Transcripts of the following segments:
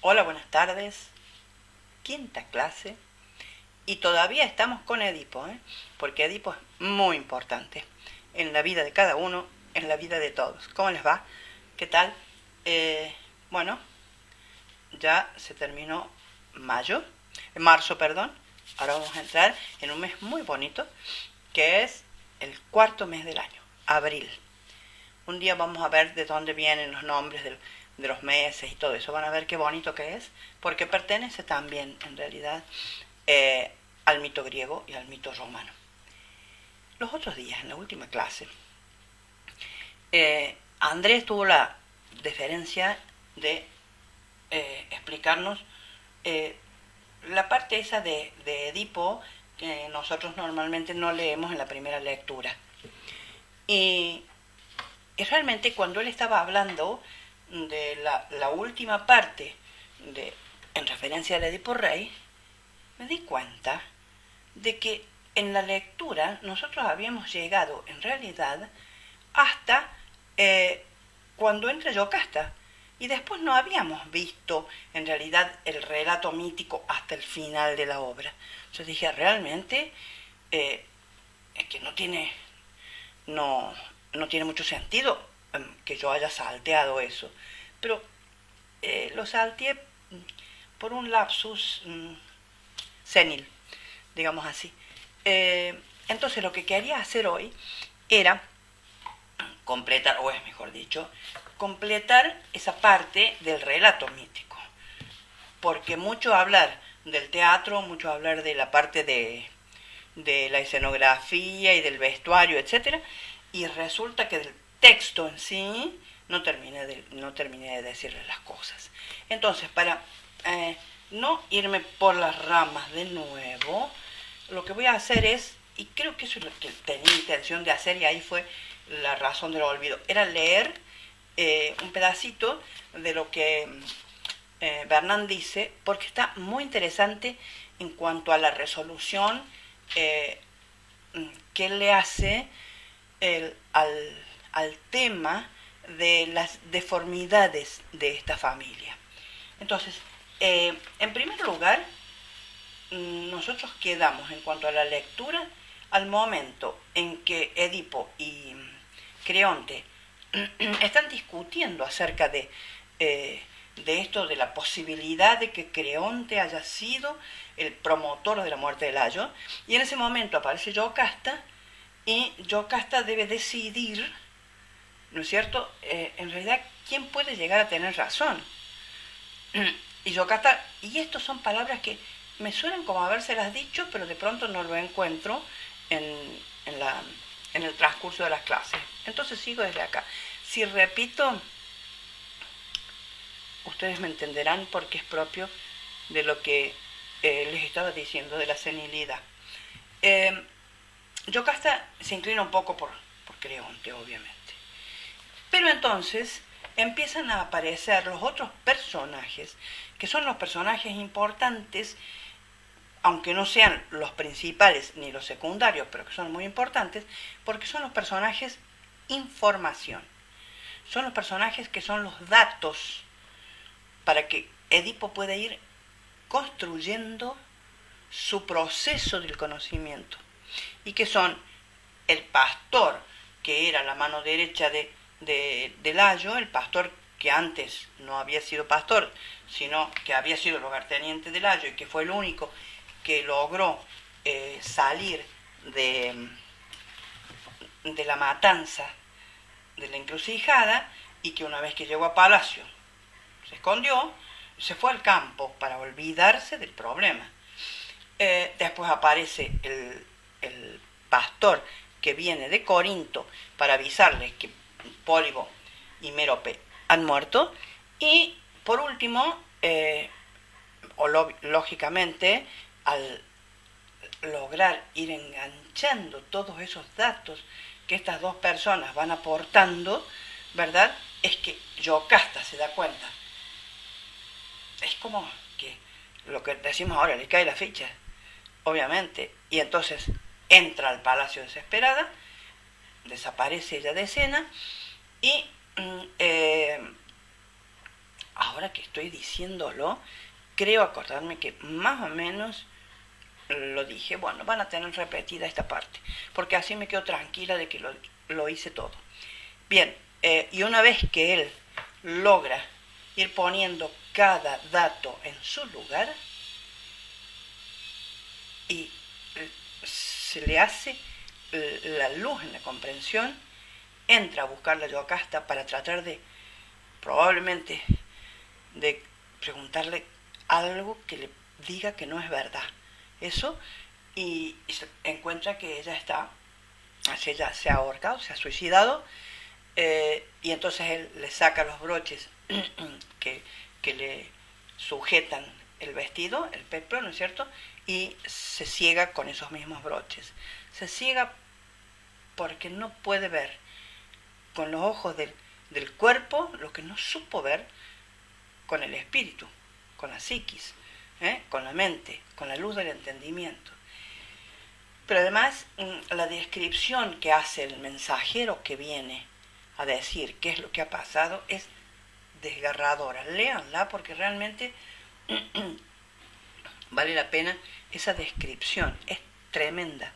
Hola, buenas tardes. Quinta clase. Y todavía estamos con Edipo, ¿eh? Porque Edipo es muy importante en la vida de cada uno, en la vida de todos. ¿Cómo les va? ¿Qué tal? Bueno, ya se terminó mayo, marzo, perdón. Ahora vamos a entrar en un mes muy bonito, que es el cuarto mes del año, abril. Un día vamos a ver de dónde vienen los nombres de los meses y todo eso. Van a ver qué bonito que es, porque pertenece también, en realidad, al mito griego y al mito romano. Los otros días, en la última clase, Andrés tuvo la deferencia de explicarnos eh, la parte esa de Edipo que nosotros normalmente no leemos en la primera lectura. Y, y realmente cuando él estaba hablando de la última parte de, en referencia al Edipo Rey, me di cuenta de que en la lectura nosotros habíamos llegado en realidad hasta cuando entra Yocasta. Y después no habíamos visto en realidad el relato mítico hasta el final de la obra. Yo dije, realmente es que no, no tiene mucho sentido que yo haya salteado eso. Pero lo salteé por un lapsus senil, digamos así. Entonces lo que quería hacer hoy era completar, o es mejor dicho, completar esa parte del relato mítico. Porque mucho hablar del teatro, mucho hablar de la parte de la escenografía y del vestuario, etcétera, y resulta que del texto en sí no terminé de decirles las cosas. Entonces, para no irme por las ramas de nuevo, lo que voy a hacer es, y creo que eso es lo que tenía intención de hacer, y ahí fue la razón del olvido, era leer un pedacito de lo que Bernán dice, porque está muy interesante en cuanto a la resolución eh, que él le hace al tema de las deformidades de esta familia. Entonces, en primer lugar, nosotros quedamos en cuanto a la lectura al momento en que Edipo y Creonte están discutiendo acerca de esto, de la posibilidad de que Creonte haya sido el promotor de la muerte de Layo, y en ese momento aparece Yocasta, y Yocasta debe decidir, ¿no es cierto?, en realidad, quién puede llegar a tener razón. Y Yocasta, y estas son palabras que me suenan como habérselas dicho, pero de pronto no lo encuentro en, la, en el transcurso de las clases. Entonces sigo desde acá. Si repito, ustedes me entenderán porque es propio de lo que les estaba diciendo, de la senilidad. Yocasta se inclina un poco por Creonte, obviamente. Pero entonces empiezan a aparecer los otros personajes, que son los personajes importantes, aunque no sean los principales ni los secundarios, pero que son muy importantes, porque son los personajes información. Son los personajes que son los datos para que Edipo pueda ir construyendo su proceso del conocimiento. Y que son el pastor, que era la mano derecha de Layo, el pastor que antes no había sido pastor, sino que había sido lugarteniente de Layo y que fue el único que logró salir de la matanza, de la encrucijada, y que una vez que llegó a Palacio se escondió, se fue al campo para olvidarse del problema. Después aparece el pastor que viene de Corinto para avisarles que Pólibo y Mérope han muerto. Y por último, lógicamente, al lograr ir enganchando todos esos datos que estas dos personas van aportando, ¿verdad? Es que Yocasta se da cuenta. Es como que lo que decimos ahora, le cae la ficha, obviamente, y entonces entra al palacio desesperada, desaparece ella de escena, y ahora ahora que estoy diciéndolo, creo acordarme que más o menos lo dije. Bueno, van a tener repetida esta parte, porque así me quedo tranquila de que lo hice todo. Bien, y una vez que él logra ir poniendo cada dato en su lugar y se le hace la luz en la comprensión, entra a buscar la Yocasta para tratar de, probablemente, de preguntarle algo que le diga que no es verdad. Eso, y se encuentra que ella se ha ahorcado, se ha suicidado, y entonces él le saca los broches que le sujetan el vestido, el peplo, ¿no es cierto? Y se ciega con esos mismos broches. Se ciega porque no puede ver con los ojos del cuerpo lo que no supo ver con el espíritu, con la psiquis, con la mente, con la luz del entendimiento. Pero además, la descripción que hace el mensajero que viene a decir qué es lo que ha pasado es desgarradora. Léanla porque realmente vale la pena esa descripción. Es tremenda.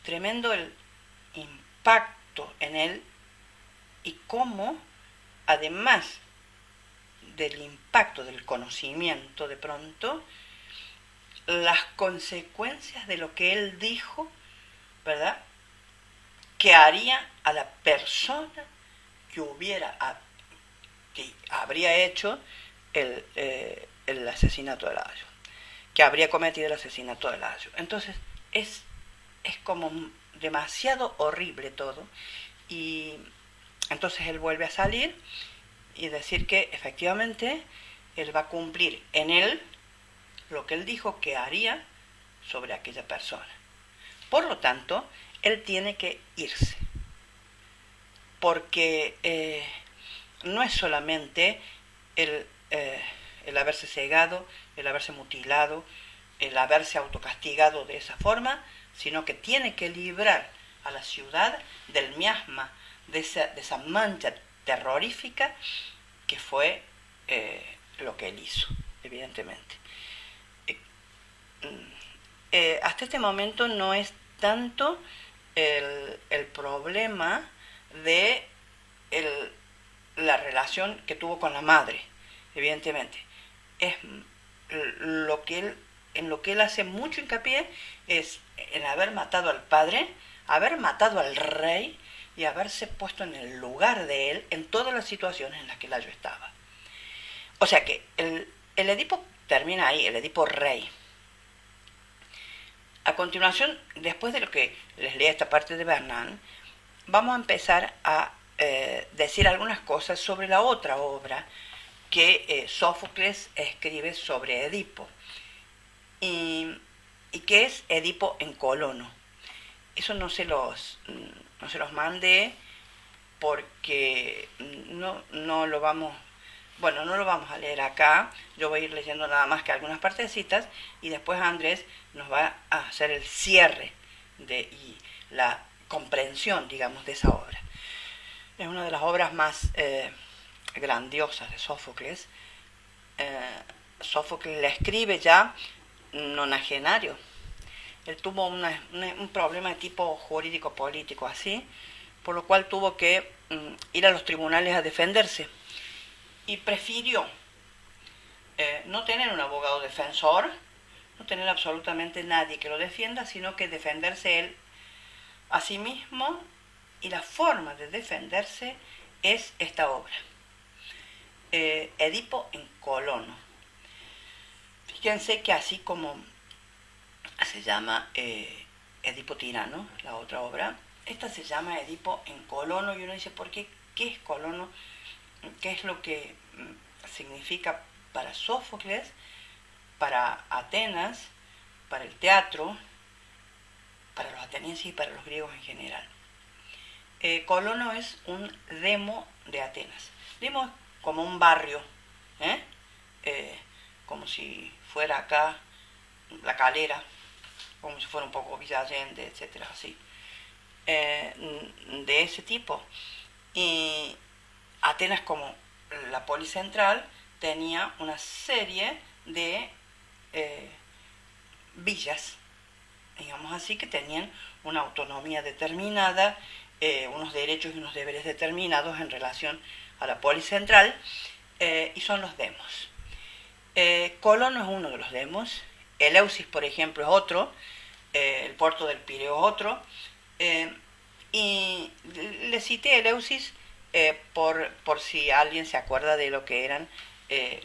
Tremendo el impacto en él y cómo, además del impacto del conocimiento de pronto, las consecuencias de lo que él dijo, ¿verdad?, que haría a la persona que habría hecho el asesinato de Layo, que habría cometido el asesinato de Layo. Entonces es como demasiado horrible todo, y entonces él vuelve a salir y decir que efectivamente él va a cumplir en él lo que él dijo que haría sobre aquella persona. Por lo tanto, él tiene que irse, porque no es solamente el haberse cegado, el haberse mutilado, el haberse autocastigado de esa forma, sino que tiene que librar a la ciudad del miasma, de esa mancha terrorífica que fue lo que él hizo, evidentemente. Hasta este momento no es tanto el problema de la relación que tuvo con la madre, evidentemente. Es en lo que él hace mucho hincapié es en haber matado al padre, haber matado al rey y haberse puesto en el lugar de él en todas las situaciones en las que Layo estaba. O sea que el Edipo termina ahí, el Edipo rey. A continuación, después de lo que les leí esta parte de Bernan, vamos a empezar a decir algunas cosas sobre la otra obra que Sófocles escribe sobre Edipo, y que es Edipo en Colono. Eso no se los mandé porque no lo vamos a leer acá. Yo voy a ir leyendo nada más que algunas partecitas y después Andrés nos va a hacer el cierre y la comprensión, digamos, de esa obra. Es una de las obras más grandiosas de Sófocles. Sófocles la escribe ya nonagenario. Él tuvo un problema de tipo jurídico-político así, por lo cual tuvo que ir a los tribunales a defenderse. Y prefirió no tener un abogado defensor, no tener absolutamente nadie que lo defienda, sino que defenderse él a sí mismo, y la forma de defenderse es esta obra, Edipo en Colono. Fíjense que así como se llama Edipo Tirano, la otra obra, esta se llama Edipo en Colono, y uno dice, ¿por qué? ¿Qué es Colono? ¿Qué es lo que significa para Sófocles, para Atenas, para el teatro, para los atenienses y para los griegos en general? Colono es un demo de Atenas. Demo es como un barrio, como si fuera acá La Calera, como si fuera un poco Villa Allende, etcétera, así, de ese tipo. Y Atenas, como la policentral, tenía una serie de villas, digamos así, que tenían una autonomía determinada, unos derechos y unos deberes determinados en relación a la polis central, y son los demos. Colono es uno de los demos, Eleusis, por ejemplo, es otro, el puerto del Pireo es otro, y le cité Eleusis por si alguien se acuerda de lo que eran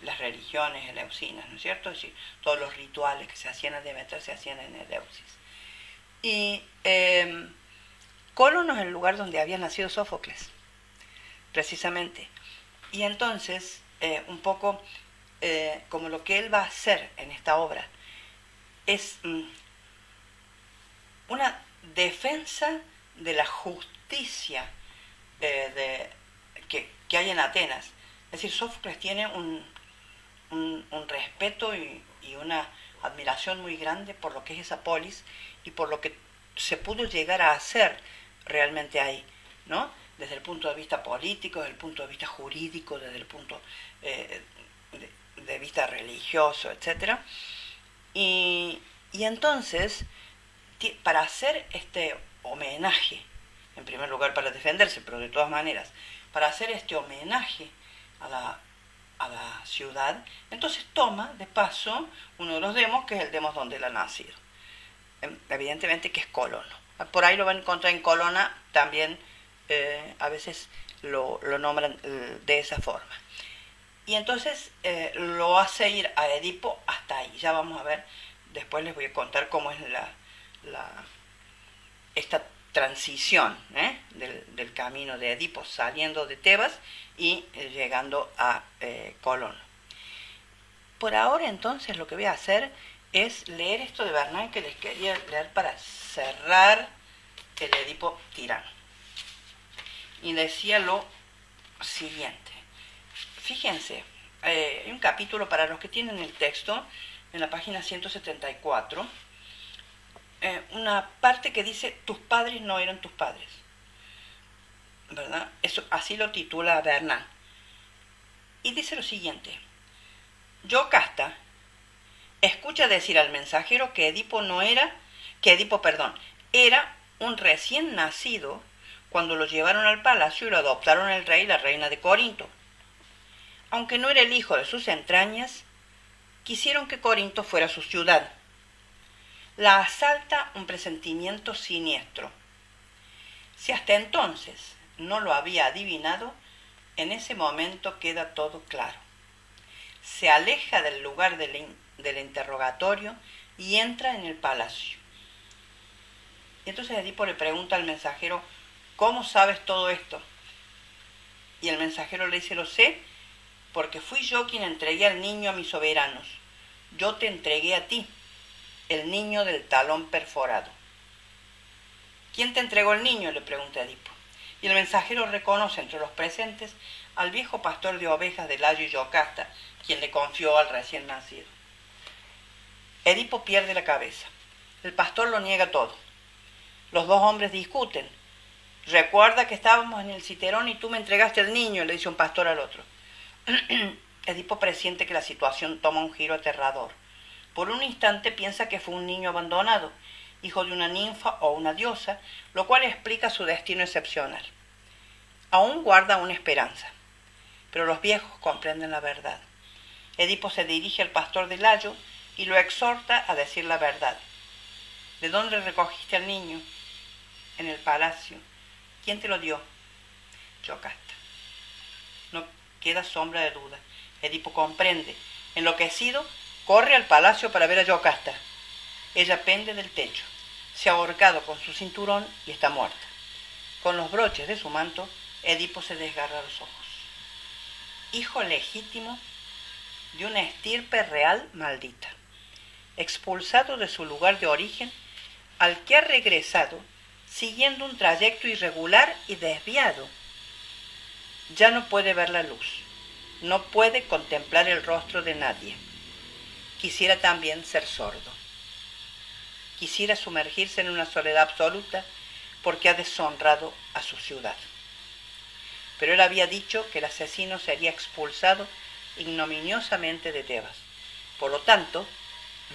las religiones eleusinas, ¿no es cierto? Es decir, todos los rituales que se hacían a Demeter se hacían en Eleusis. Y Colono es el lugar donde había nacido Sófocles, precisamente. Y entonces, un poco como lo que él va a hacer en esta obra es una defensa de la justicia que hay en Atenas. Es decir, Sófocles tiene un respeto y una admiración muy grande por lo que es esa polis y por lo que se pudo llegar a hacer realmente ahí, ¿no? Desde el punto de vista político, desde el punto de vista jurídico, desde el punto de vista religioso, etc. Y entonces, para hacer este homenaje, en primer lugar para defenderse, pero de todas maneras, para hacer este homenaje a la ciudad, entonces toma de paso uno de los demos, que es el demos donde él ha nacido. Evidentemente que es Colono. Por ahí lo van a encontrar en Colona, también a veces lo nombran de esa forma. Y entonces lo hace ir a Edipo hasta ahí. Ya vamos a ver, después les voy a contar cómo es esta transición del camino de Edipo saliendo de Tebas y llegando a Colono. Por ahora entonces lo que voy a hacer es leer esto de Bernal que les quería leer para cerrar el Edipo tirano. Y decía lo siguiente. Fíjense, hay un capítulo para los que tienen el texto en la página 174, una parte que dice: tus padres no eran tus padres, ¿verdad? Eso, así lo titula Bernal. Y dice lo siguiente: Yocasta escucha decir al mensajero que era un recién nacido cuando lo llevaron al palacio y lo adoptaron el rey y la reina de Corinto. Aunque no era el hijo de sus entrañas, quisieron que Corinto fuera su ciudad. La asalta un presentimiento siniestro. Si hasta entonces no lo había adivinado, en ese momento queda todo claro. Se aleja del lugar del interrogatorio y entra en el palacio. Y entonces Edipo le pregunta al mensajero: ¿cómo sabes todo esto? Y el mensajero le dice: lo sé porque fui yo quien entregué al niño a mis soberanos. Yo te entregué a ti, el niño del talón perforado. ¿Quién te entregó el niño?, le pregunta Edipo. Y el mensajero reconoce entre los presentes al viejo pastor de ovejas de Layo y Yocasta, quien le confió al recién nacido. Edipo pierde la cabeza. El pastor lo niega todo. Los dos hombres discuten. Recuerda que estábamos en el Citerón y tú me entregaste el niño, le dice un pastor al otro. Edipo presiente que la situación toma un giro aterrador. Por un instante piensa que fue un niño abandonado, hijo de una ninfa o una diosa, lo cual explica su destino excepcional. Aún guarda una esperanza, pero los viejos comprenden la verdad. Edipo se dirige al pastor de Layo y lo exhorta a decir la verdad. ¿De dónde recogiste al niño? En el palacio. ¿Quién te lo dio? Yocasta. No queda sombra de duda. Edipo comprende. Enloquecido, corre al palacio para ver a Yocasta. Ella pende del techo. Se ha ahorcado con su cinturón y está muerta. Con los broches de su manto, Edipo se desgarra los ojos. Hijo legítimo de una estirpe real maldita, expulsado de su lugar de origen, al que ha regresado siguiendo un trayecto irregular y desviado. Ya no puede ver la luz, no puede contemplar el rostro de nadie. Quisiera también ser sordo. Quisiera sumergirse en una soledad absoluta porque ha deshonrado a su ciudad. Pero él había dicho que el asesino sería expulsado ignominiosamente de Tebas. Por lo tanto,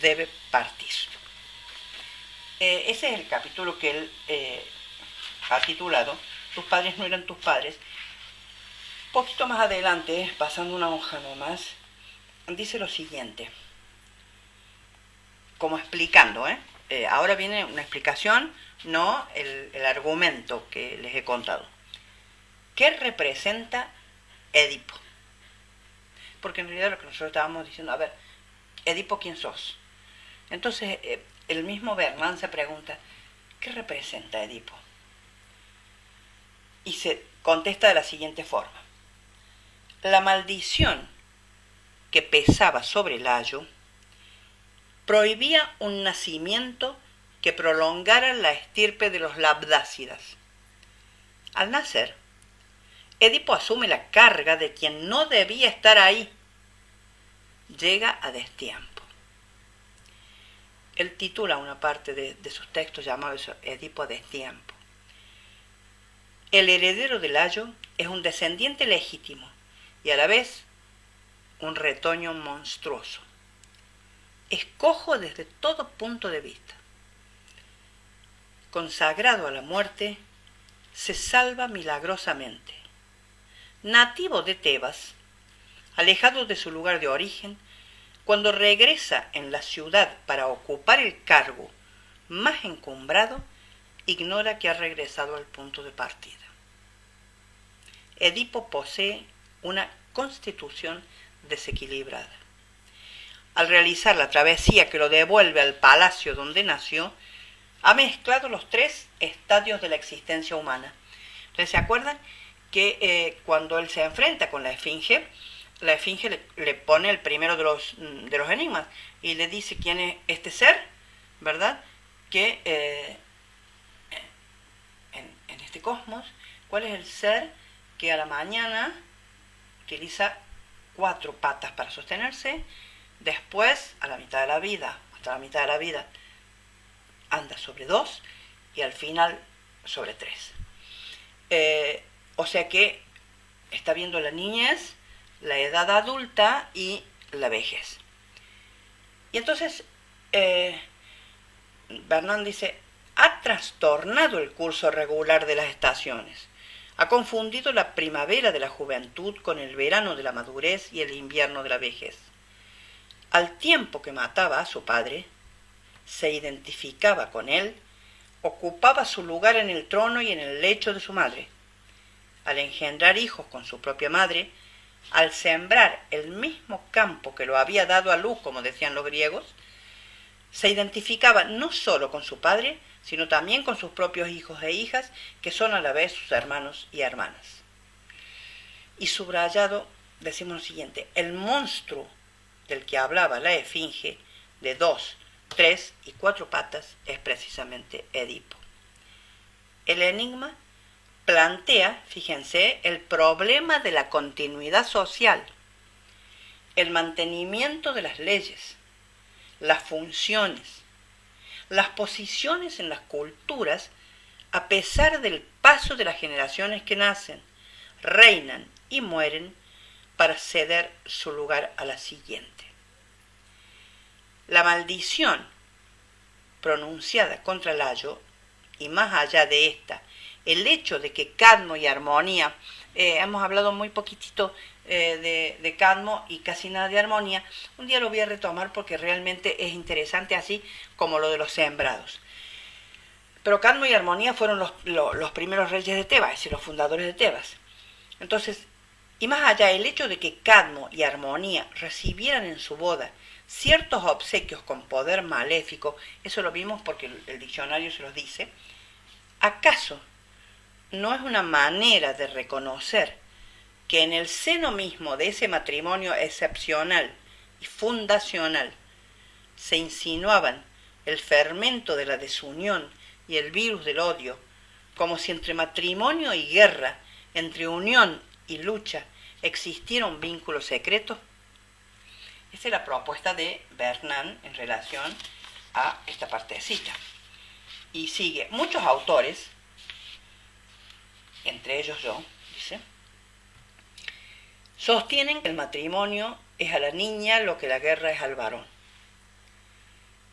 debe partir. Ese es el capítulo que él ha titulado Tus padres no eran tus padres. Un poquito más adelante, pasando una hoja nomás, dice lo siguiente, como explicando, ahora viene una explicación, no el argumento que les he contado. ¿Qué representa Edipo? Porque en realidad lo que nosotros estábamos diciendo, a ver, Edipo, ¿quién sos? Entonces, el mismo Bernan se pregunta, ¿qué representa Edipo? Y se contesta de la siguiente forma. La maldición que pesaba sobre Layo prohibía un nacimiento que prolongara la estirpe de los labdácidas. Al nacer, Edipo asume la carga de quien no debía estar ahí. Llega a destiempo. Él titula una parte de sus textos llamado Edipo a destiempo. El heredero de Layo es un descendiente legítimo y a la vez un retoño monstruoso. Es cojo desde todo punto de vista. Consagrado a la muerte, se salva milagrosamente. Nativo de Tebas, alejado de su lugar de origen, cuando regresa en la ciudad para ocupar el cargo más encumbrado, ignora que ha regresado al punto de partida. Edipo posee una constitución desequilibrada. Al realizar la travesía que lo devuelve al palacio donde nació, ha mezclado los tres estadios de la existencia humana. Entonces, ¿se acuerdan que cuando él se enfrenta con la esfinge le pone el primero de los enigmas y le dice quién es este ser, ¿verdad? Que en este cosmos, ¿cuál es el ser que a la mañana utiliza 4 patas para sostenerse, después a la mitad de la vida, hasta la mitad de la vida, anda sobre 2 y al final sobre 3. O sea que está viendo la niñez, la edad adulta y la vejez. Y entonces Bernan dice, ha trastornado el curso regular de las estaciones. Ha confundido la primavera de la juventud con el verano de la madurez y el invierno de la vejez. Al tiempo que mataba a su padre, se identificaba con él, ocupaba su lugar en el trono y en el lecho de su madre. Al engendrar hijos con su propia madre, al sembrar el mismo campo que lo había dado a luz, como decían los griegos, se identificaba no solo con su padre, sino también con sus propios hijos e hijas, que son a la vez sus hermanos y hermanas. Y subrayado, decimos lo siguiente, el monstruo del que hablaba la esfinge, de 2, 3 y 4 patas, es precisamente Edipo. El enigma plantea, fíjense, el problema de la continuidad social, el mantenimiento de las leyes, las funciones, las posiciones en las culturas, a pesar del paso de las generaciones que nacen, reinan y mueren para ceder su lugar a la siguiente. La maldición pronunciada contra Layo, y más allá de esta, el hecho de que Cadmo y Armonía, hemos hablado muy poquitito de Cadmo y casi nada de Armonía, un día lo voy a retomar porque realmente es interesante, así como lo de los sembrados. Pero Cadmo y Armonía fueron los primeros reyes de Tebas, es decir, los fundadores de Tebas. Entonces, y más allá, el hecho de que Cadmo y Armonía recibieran en su boda ciertos obsequios con poder maléfico, eso lo vimos porque el diccionario se los dice, ¿acaso no es una manera de reconocer que en el seno mismo de ese matrimonio excepcional y fundacional se insinuaban el fermento de la desunión y el virus del odio, como si entre matrimonio y guerra, entre unión y lucha, existiera un vínculo secreto? Esa es la propuesta de Bernan en relación a esta partecita. Y sigue, muchos autores, entre ellos yo, dice, Sostienen que el matrimonio es a la niña lo que la guerra es al varón.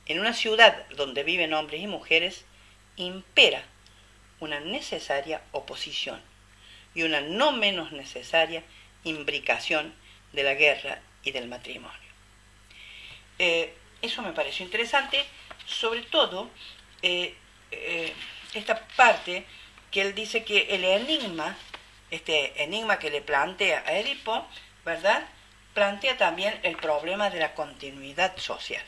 En una ciudad donde viven hombres y mujeres, impera una necesaria oposición y una no menos necesaria imbricación de la guerra y del matrimonio. Eso me pareció interesante, sobre todo esta parte que él dice que el enigma, este enigma que le plantea a Edipo, ¿verdad?, plantea también el problema de la continuidad social,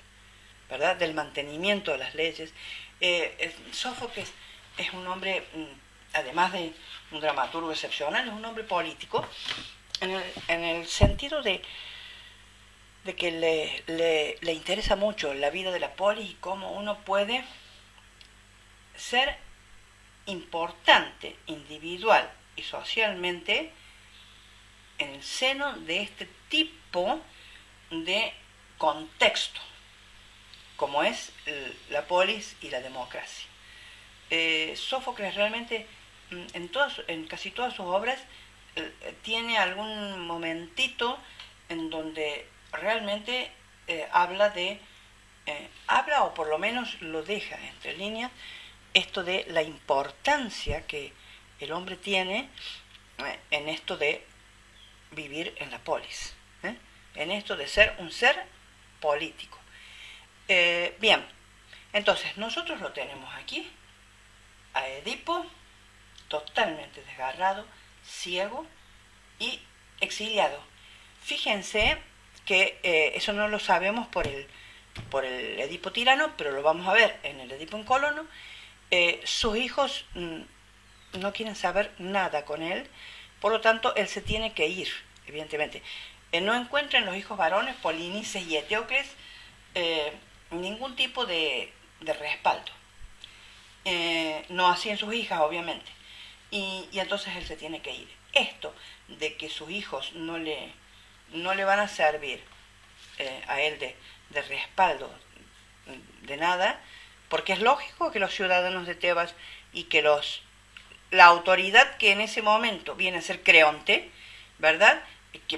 ¿verdad?, del mantenimiento de las leyes. Sófocles es un hombre, además de un dramaturgo excepcional, es un hombre político, en el sentido de que le interesa mucho la vida de la polis y cómo uno puede ser importante individual y socialmente en el seno de este tipo de contexto, como es la polis y la democracia. Sófocles realmente en casi todas sus obras tiene algún momentito en donde realmente habla o por lo menos lo deja entre líneas, esto de la importancia que el hombre tiene en esto de vivir en la polis, en esto de ser un ser político. Bien, entonces nosotros lo tenemos aquí, a Edipo, totalmente desgarrado, ciego y exiliado. Fíjense que eso no lo sabemos por el Edipo tirano, pero lo vamos a ver en el Edipo en Colono. Sus hijos no quieren saber nada con él, por lo tanto él se tiene que ir, evidentemente. No encuentra en los hijos varones, Polinices y Eteocles, ningún tipo de respaldo. No así en sus hijas, obviamente. Y entonces él se tiene que ir. Esto de que sus hijos no le van a servir a él de respaldo de nada, porque es lógico que los ciudadanos de Tebas y que la autoridad que en ese momento viene a ser Creonte, ¿verdad?,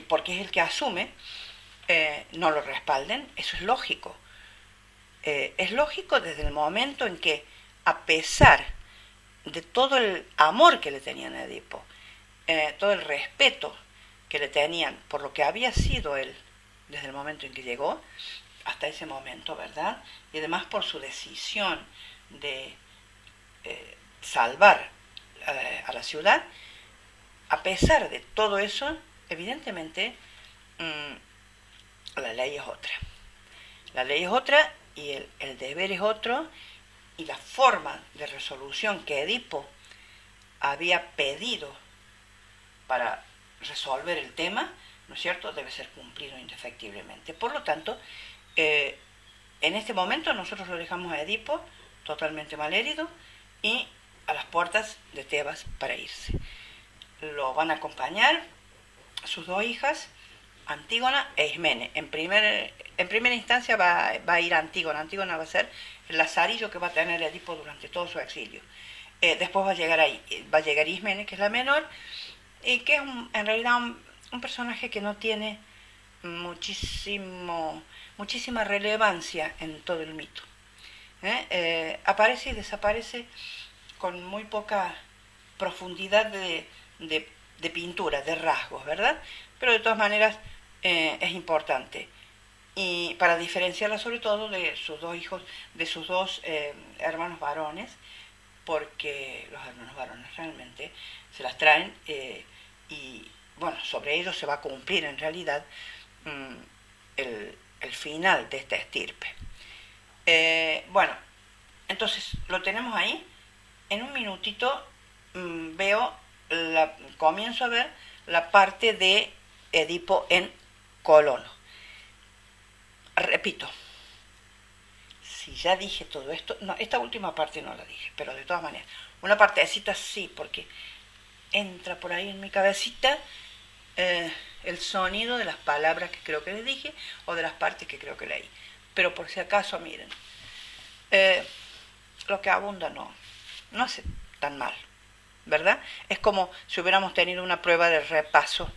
porque es el que asume, no lo respalden. Eso es lógico. Es lógico desde el momento en que, a pesar de todo el amor que le tenían a Edipo, todo el respeto que le tenían por lo que había sido él desde el momento en que llegó hasta ese momento, ¿verdad?, y además por su decisión de salvar a la ciudad, a pesar de todo eso, evidentemente la ley es otra. La ley es otra y el deber es otro, y la forma de resolución que Edipo había pedido para resolver el tema, ¿no es cierto?, debe ser cumplido indefectiblemente. Por lo tanto, en este momento nosotros lo dejamos a Edipo totalmente malherido y a las puertas de Tebas para irse. Lo van a acompañar sus dos hijas, Antígona e Ismene. En primera instancia va a ir Antígona. Antígona va a ser el lazarillo que va a tener Edipo durante todo su exilio. Después va a llegar Ismene, que es la menor, y que es en realidad un personaje que no tiene muchísima relevancia en todo el mito. Aparece y desaparece con muy poca profundidad de pintura, de rasgos, ¿verdad? Pero de todas maneras es importante. Y para diferenciarla sobre todo de sus dos hijos, de sus dos hermanos varones, porque los hermanos varones realmente se las traen y bueno, sobre ellos se va a cumplir en realidad el final de esta estirpe. Bueno, entonces lo tenemos ahí. En un minutito comienzo a ver la parte de Edipo en Colono. Repito, si ya dije todo esto, no, esta última parte no la dije, pero de todas maneras, una partecita sí, porque entra por ahí en mi cabecita el sonido de las palabras que creo que les dije o de las partes que creo que leí. Pero por si acaso, miren, lo que abunda no hace tan mal, ¿verdad? Es como si hubiéramos tenido una prueba de repaso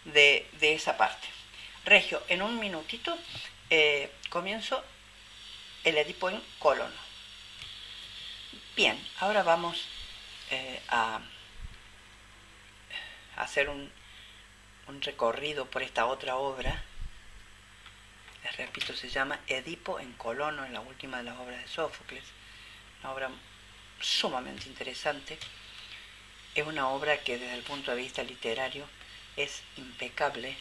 de esa parte. Regio, en un minutito comienzo el Edipo en Colono. Bien, ahora vamos a hacer un recorrido por esta otra obra. Les repito, se llama Edipo en Colono, en la última de las obras de Sófocles. Una obra sumamente interesante. Es una obra que desde el punto de vista literario es impecable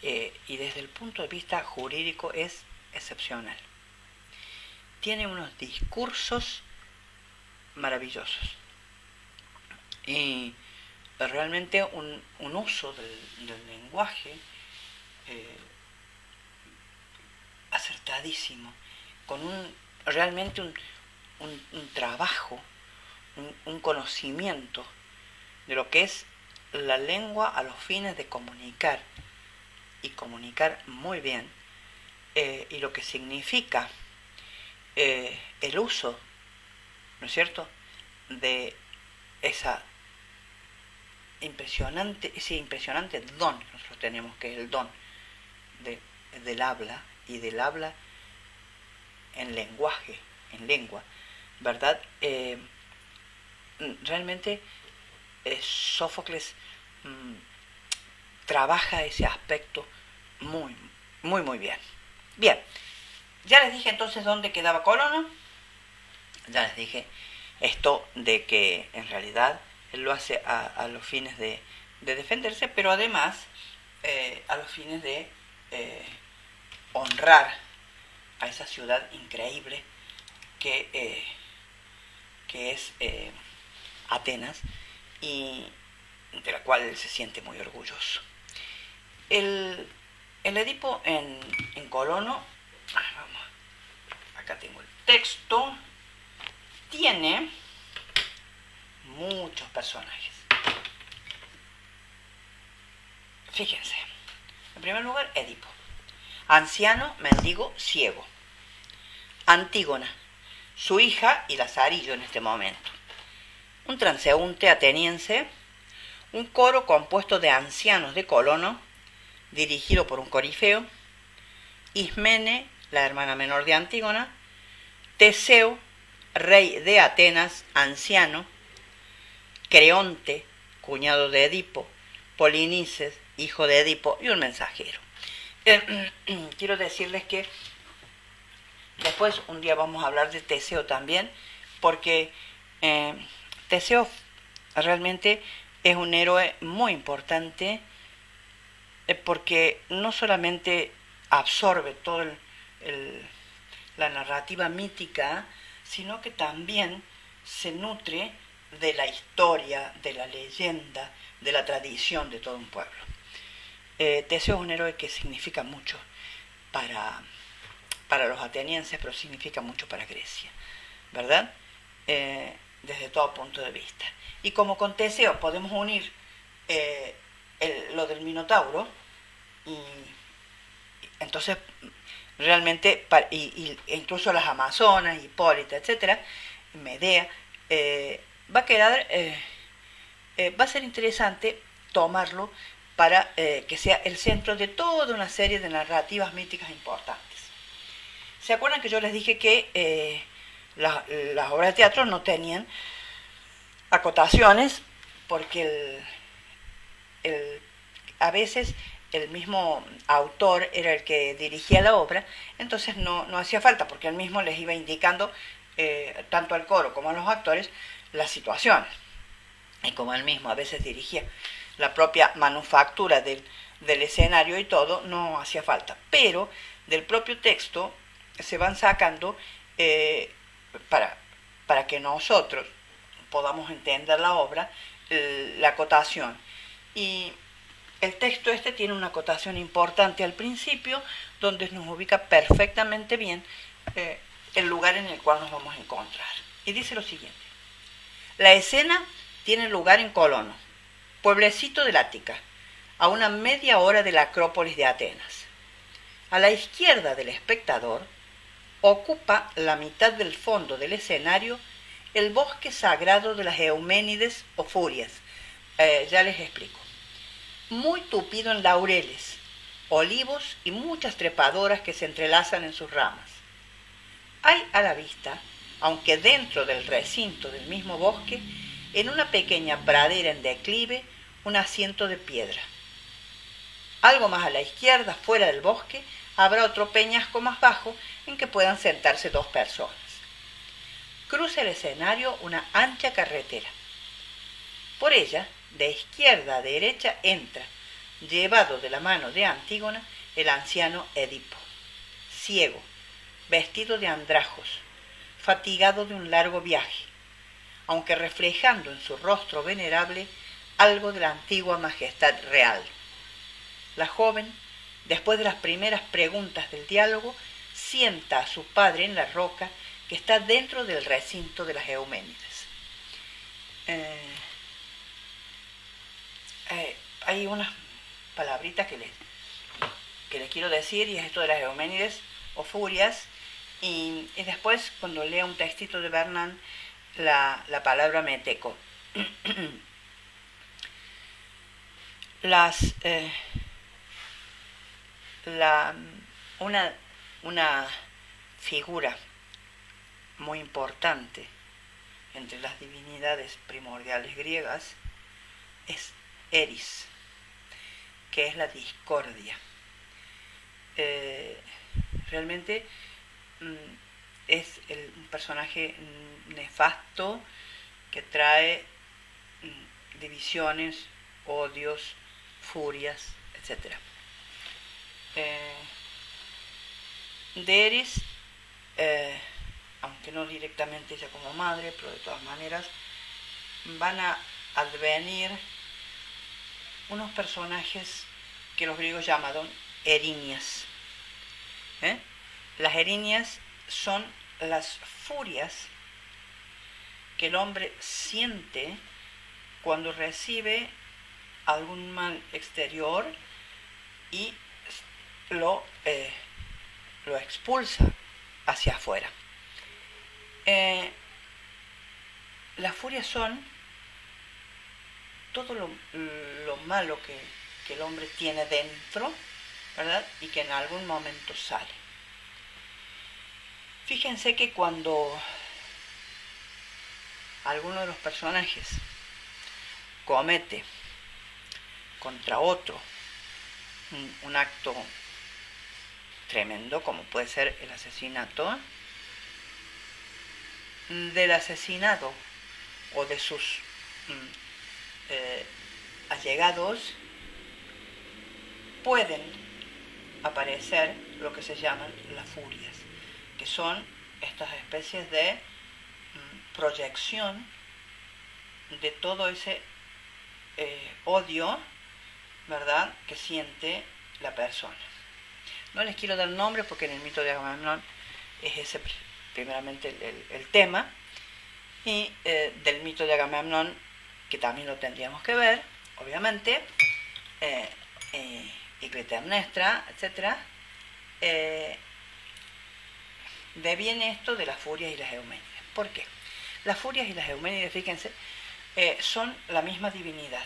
y desde el punto de vista jurídico es excepcional. Tiene unos discursos maravillosos y realmente un uso del lenguaje acertadísimo, con realmente un trabajo, un conocimiento de lo que es la lengua a los fines de comunicar, y comunicar muy bien, y lo que significa el uso, ¿no es cierto?, de ese impresionante don que nosotros tenemos, que es el don del habla, y del habla en lenguaje, en lengua, ¿verdad? Realmente Sófocles trabaja ese aspecto muy, muy, muy bien. Bien, ya les dije entonces dónde quedaba Colono, ya les dije esto de que en realidad él lo hace a los fines de defenderse, pero además a los fines de honrar a esa ciudad increíble que es Atenas, y de la cual él se siente muy orgulloso. El Edipo en Colono, vamos, acá tengo el texto, tiene muchos personajes. Fíjense, en primer lugar, Edipo, anciano, mendigo, ciego. Antígona, su hija y lazarillo en este momento. Un transeúnte ateniense, un coro compuesto de ancianos de Colono, dirigido por un corifeo, Ismene, la hermana menor de Antígona, Teseo, rey de Atenas, anciano, Creonte, cuñado de Edipo, Polinices, hijo de Edipo, y un mensajero. Quiero decirles que después un día vamos a hablar de Teseo también, porque Teseo realmente es un héroe muy importante, porque no solamente absorbe toda la narrativa mítica, sino que también se nutre de la historia, de la leyenda, de la tradición de todo un pueblo. Teseo es un héroe que significa mucho para los atenienses, pero significa mucho para Grecia, ¿verdad? Desde todo punto de vista. Y como con Teseo podemos unir lo del Minotauro, y entonces realmente, incluso las Amazonas, Hipólita, etcétera, Medea, va a ser interesante tomarlo para que sea el centro de toda una serie de narrativas míticas importantes. ¿Se acuerdan que yo les dije que las obras de teatro no tenían acotaciones? Porque a veces el mismo autor era el que dirigía la obra, entonces no hacía falta, porque él mismo les iba indicando tanto al coro como a los actores las situaciones. Y como él mismo a veces dirigía la propia manufactura del escenario y todo, no hacía falta. Pero del propio texto se van sacando para que nosotros podamos entender la obra, la acotación. Y el texto este tiene una acotación importante al principio, donde nos ubica perfectamente bien el lugar en el cual nos vamos a encontrar. Y dice lo siguiente: la escena tiene lugar en Colono, pueblecito del Ática, a una media hora de la Acrópolis de Atenas. A la izquierda del espectador ocupa la mitad del fondo del escenario el bosque sagrado de las Euménides o Furias. Ya les explico. muy tupido en laureles, olivos y muchas trepadoras que se entrelazan en sus ramas. Hay a la vista, aunque dentro del recinto del mismo bosque, en una pequeña pradera en declive, un asiento de piedra. Algo más a la izquierda, fuera del bosque, habrá otro peñasco más bajo en que puedan sentarse 2 personas. Cruza el escenario una ancha carretera. Por ella, de izquierda a derecha, entra, llevado de la mano de Antígona, el anciano Edipo, ciego, vestido de andrajos, fatigado de un largo viaje, aunque reflejando en su rostro venerable algo de la antigua majestad real. La joven, después de las primeras preguntas del diálogo, sienta a su padre en la roca que está dentro del recinto de las Euménides. Hay unas palabritas que les quiero decir, y es esto de las Euménides o furias, y después cuando lea un textito de Bernán, la palabra meteco. Una figura muy importante entre las divinidades primordiales griegas es Eris, que es la discordia. Realmente es un personaje nefasto que trae divisiones, odios, furias, etc. De Eris, aunque no directamente ella como madre, pero de todas maneras van a advenir unos personajes que los griegos llamaron erinias. Las erinias son las furias que el hombre siente cuando recibe algún mal exterior y lo expulsa hacia afuera. Las furias son todo lo malo que el hombre tiene dentro, ¿verdad? Y que en algún momento sale. Fíjense que cuando alguno de los personajes comete contra otro un acto tremendo, como puede ser el asesinato, del asesinado o de sus allegados pueden aparecer lo que se llaman las furias, que son estas especies de proyección de todo ese odio, ¿verdad?, que siente la persona. No les quiero dar nombre porque en el mito de Agamemnón es ese primeramente el tema, y del mito de Agamemnón, que también lo tendríamos que ver, obviamente, y Clitemnestra, etc., deviene esto de las furias y las Euménides. ¿Por qué? Las furias y las Euménides, fíjense, son la misma divinidad.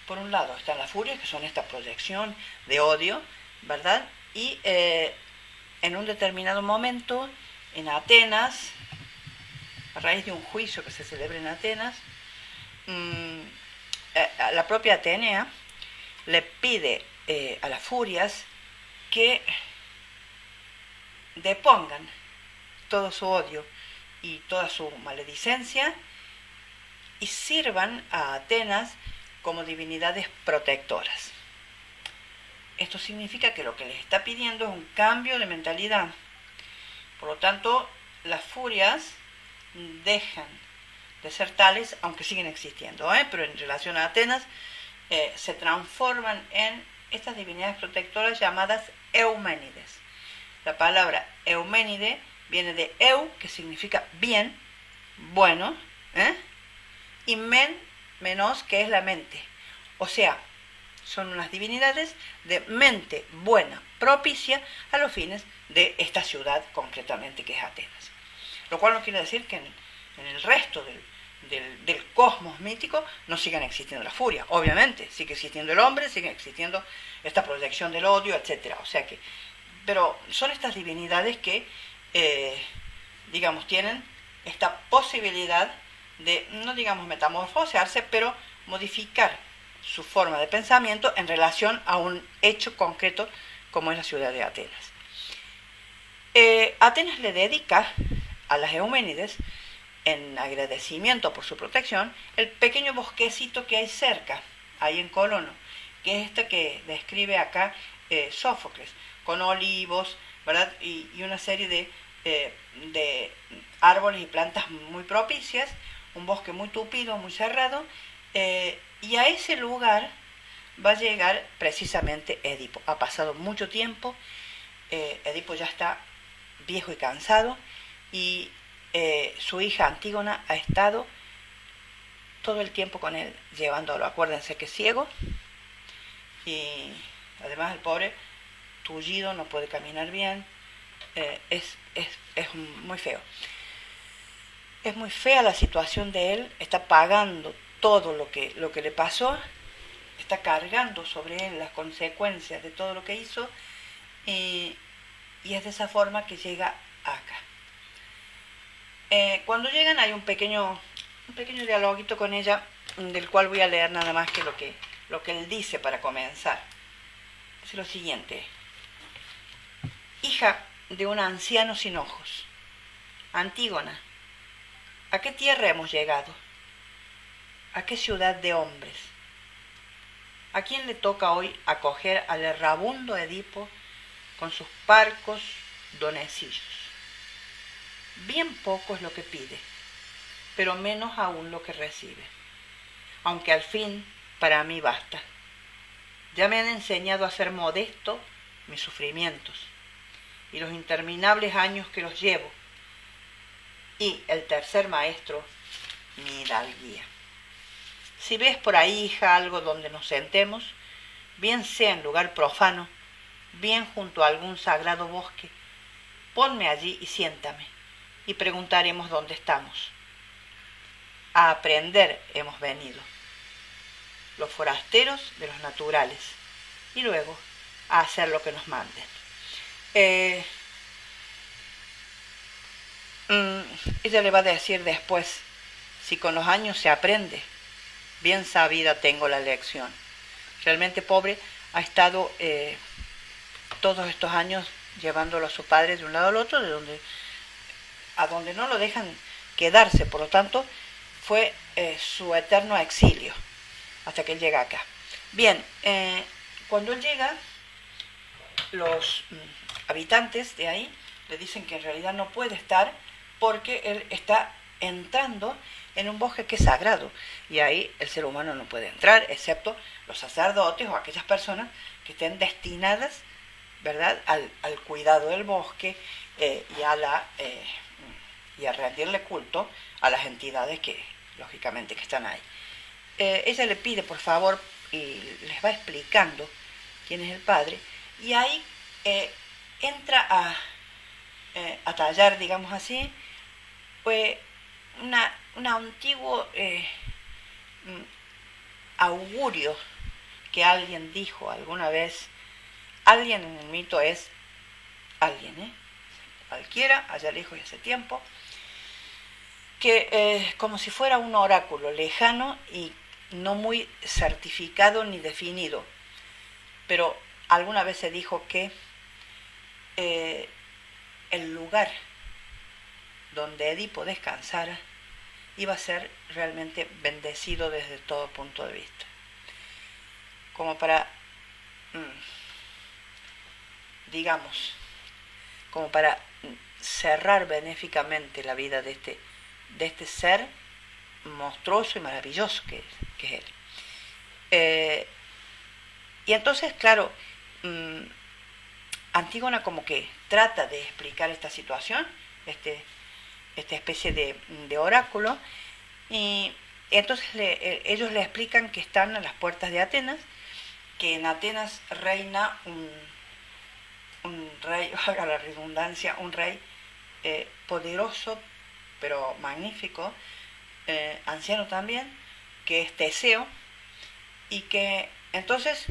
Por un lado están las furias, que son esta proyección de odio, ¿verdad? Y en un determinado momento, en Atenas, a raíz de un juicio que se celebra en Atenas, la propia Atenea le pide a las furias que depongan todo su odio y toda su maledicencia y sirvan a Atenas como divinidades protectoras. Esto significa que lo que les está pidiendo es un cambio de mentalidad. Por lo tanto, las furias dejan de ser tales, aunque siguen existiendo, pero en relación a Atenas se transforman en estas divinidades protectoras llamadas Euménides. La palabra Euménide viene de eu, que significa bien, bueno, y menos, que es la mente. O sea, son unas divinidades de mente buena, propicia a los fines de esta ciudad concretamente que es Atenas. Lo cual no quiere decir que en el resto del cosmos mítico, no sigan existiendo las furias. Obviamente, sigue existiendo el hombre, sigue existiendo esta proyección del odio, etcétera. O sea que, pero son estas divinidades que, digamos, tienen esta posibilidad de, no digamos metamorfosearse, pero modificar su forma de pensamiento en relación a un hecho concreto como es la ciudad de Atenas. Atenas le dedica a las Euménides, en agradecimiento por su protección, el pequeño bosquecito que hay cerca, ahí en Colono, que es este que describe acá Sófocles, con olivos, ¿verdad? Y una serie de árboles y plantas muy propicias, un bosque muy tupido, muy cerrado, y a ese lugar va a llegar precisamente Edipo. Ha pasado mucho tiempo, Edipo ya está viejo y cansado, y su hija Antígona ha estado todo el tiempo con él, llevándolo. Acuérdense que es ciego, y además el pobre tullido, no puede caminar bien, es muy feo. Es muy fea la situación de él, está pagando todo lo que le pasó, está cargando sobre él las consecuencias de todo lo que hizo, y es de esa forma que llega acá. Cuando llegan hay un pequeño dialoguito con ella, del cual voy a leer nada más que lo que él dice para comenzar. Dice lo siguiente: hija de un anciano sin ojos, Antígona, ¿a qué tierra hemos llegado? ¿A qué ciudad de hombres? ¿A quién le toca hoy acoger al errabundo Edipo con sus parcos donecillos? Bien poco es lo que pide, pero menos aún lo que recibe, aunque al fin para mí basta. Ya me han enseñado a ser modesto mis sufrimientos y los interminables años que los llevo, y el tercer maestro, mi hidalguía. Si ves por ahí, hija, algo donde nos sentemos, bien sea en lugar profano, bien junto a algún sagrado bosque, ponme allí y siéntame, y preguntaremos dónde estamos. A aprender hemos venido, los forasteros de los naturales, y luego a hacer lo que nos manden. Ella le va a decir después, si con los años se aprende, bien sabida tengo la lección. Realmente pobre ha estado todos estos años llevándolo a su padre de un lado al otro, a donde no lo dejan quedarse, por lo tanto fue su eterno exilio hasta que él llega acá. Bien, cuando él llega, los habitantes de ahí le dicen que en realidad no puede estar porque él está entrando en un bosque que es sagrado, y ahí el ser humano no puede entrar, excepto los sacerdotes o aquellas personas que estén destinadas, ¿verdad?, al cuidado del bosque, y a rendirle culto a las entidades que, lógicamente, que están ahí. Ella le pide, por favor, y les va explicando quién es el padre, y ahí entra a tallar, digamos así, pues un antiguo augurio que alguien dijo alguna vez. Alguien en el mito es alguien, cualquiera, allá lejos y hace tiempo, que como si fuera un oráculo lejano y no muy certificado ni definido, pero alguna vez se dijo que el lugar donde Edipo descansara iba a ser realmente bendecido desde todo punto de vista, como para, digamos, como para cerrar benéficamente la vida de este ser monstruoso y maravilloso que es él. Y entonces, claro, Antígona como que trata de explicar esta situación, esta especie de oráculo, y entonces ellos le explican que están a las puertas de Atenas, que en Atenas reina un rey, haga la redundancia, un rey poderoso pero magnífico, anciano también, que es Teseo, y que entonces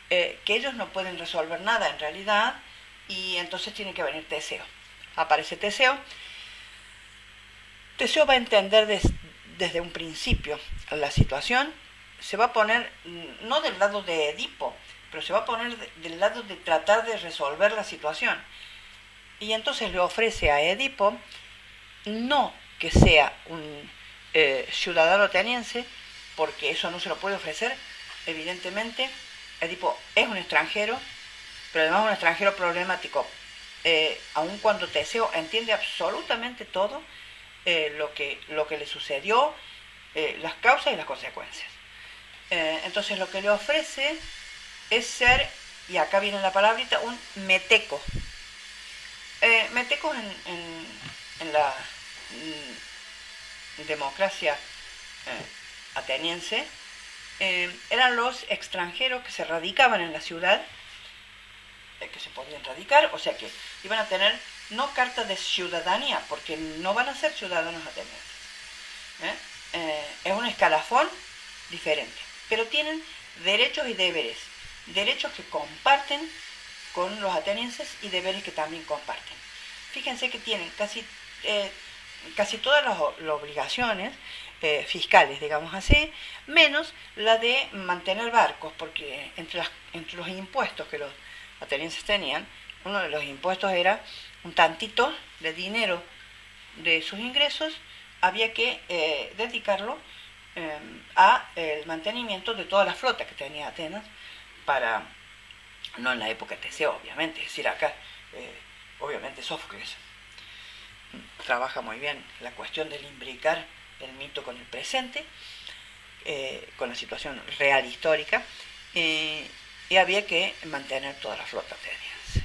que ellos no pueden resolver nada en realidad, y entonces tiene que venir Teseo. Aparece Teseo. Teseo va a entender desde un principio la situación, se va a poner no del lado de Edipo, pero se va a poner del lado de tratar de resolver la situación. Y entonces le ofrece a Edipo no que sea un ciudadano ateniense, porque eso no se lo puede ofrecer, evidentemente. Edipo es un extranjero, pero además un extranjero problemático, aun cuando Teseo entiende absolutamente todo lo que le sucedió, las causas y las consecuencias. Entonces lo que le ofrece es ser, y acá viene la palabrita, un meteco. Metecos en la democracia ateniense eran los extranjeros que se radicaban en la ciudad, que se podían radicar, o sea que iban a tener no carta de ciudadanía, porque no van a ser ciudadanos atenienses. Es un escalafón diferente, pero tienen derechos y deberes, derechos que comparten con los atenienses y deberes que también comparten. Fíjense que tienen casi todas las obligaciones fiscales, digamos así, menos la de mantener barcos, porque entre los impuestos que los atenienses tenían, uno de los impuestos era un tantito de dinero de sus ingresos, había que dedicarlo a el mantenimiento de toda la flota que tenía Atenas, para, no en la época de Teseo, obviamente, es decir, acá, obviamente Sófocles trabaja muy bien la cuestión de imbricar el mito con el presente, con la situación real histórica, y había que mantener toda la flota ateniense.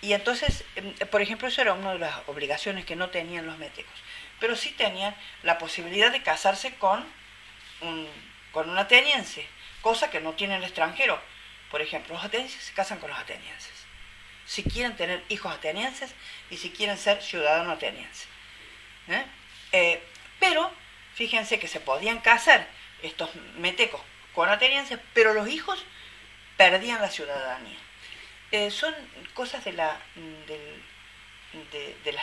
Y entonces, por ejemplo, eso era una de las obligaciones que no tenían los metecos, pero sí tenían la posibilidad de casarse con un ateniense, cosa que no tiene el extranjero. Por ejemplo, los atenienses se casan con los atenienses, si quieren tener hijos atenienses y si quieren ser ciudadanos atenienses. Pero fíjense que se podían casar estos metecos con atenienses, pero los hijos perdían la ciudadanía. Son cosas de las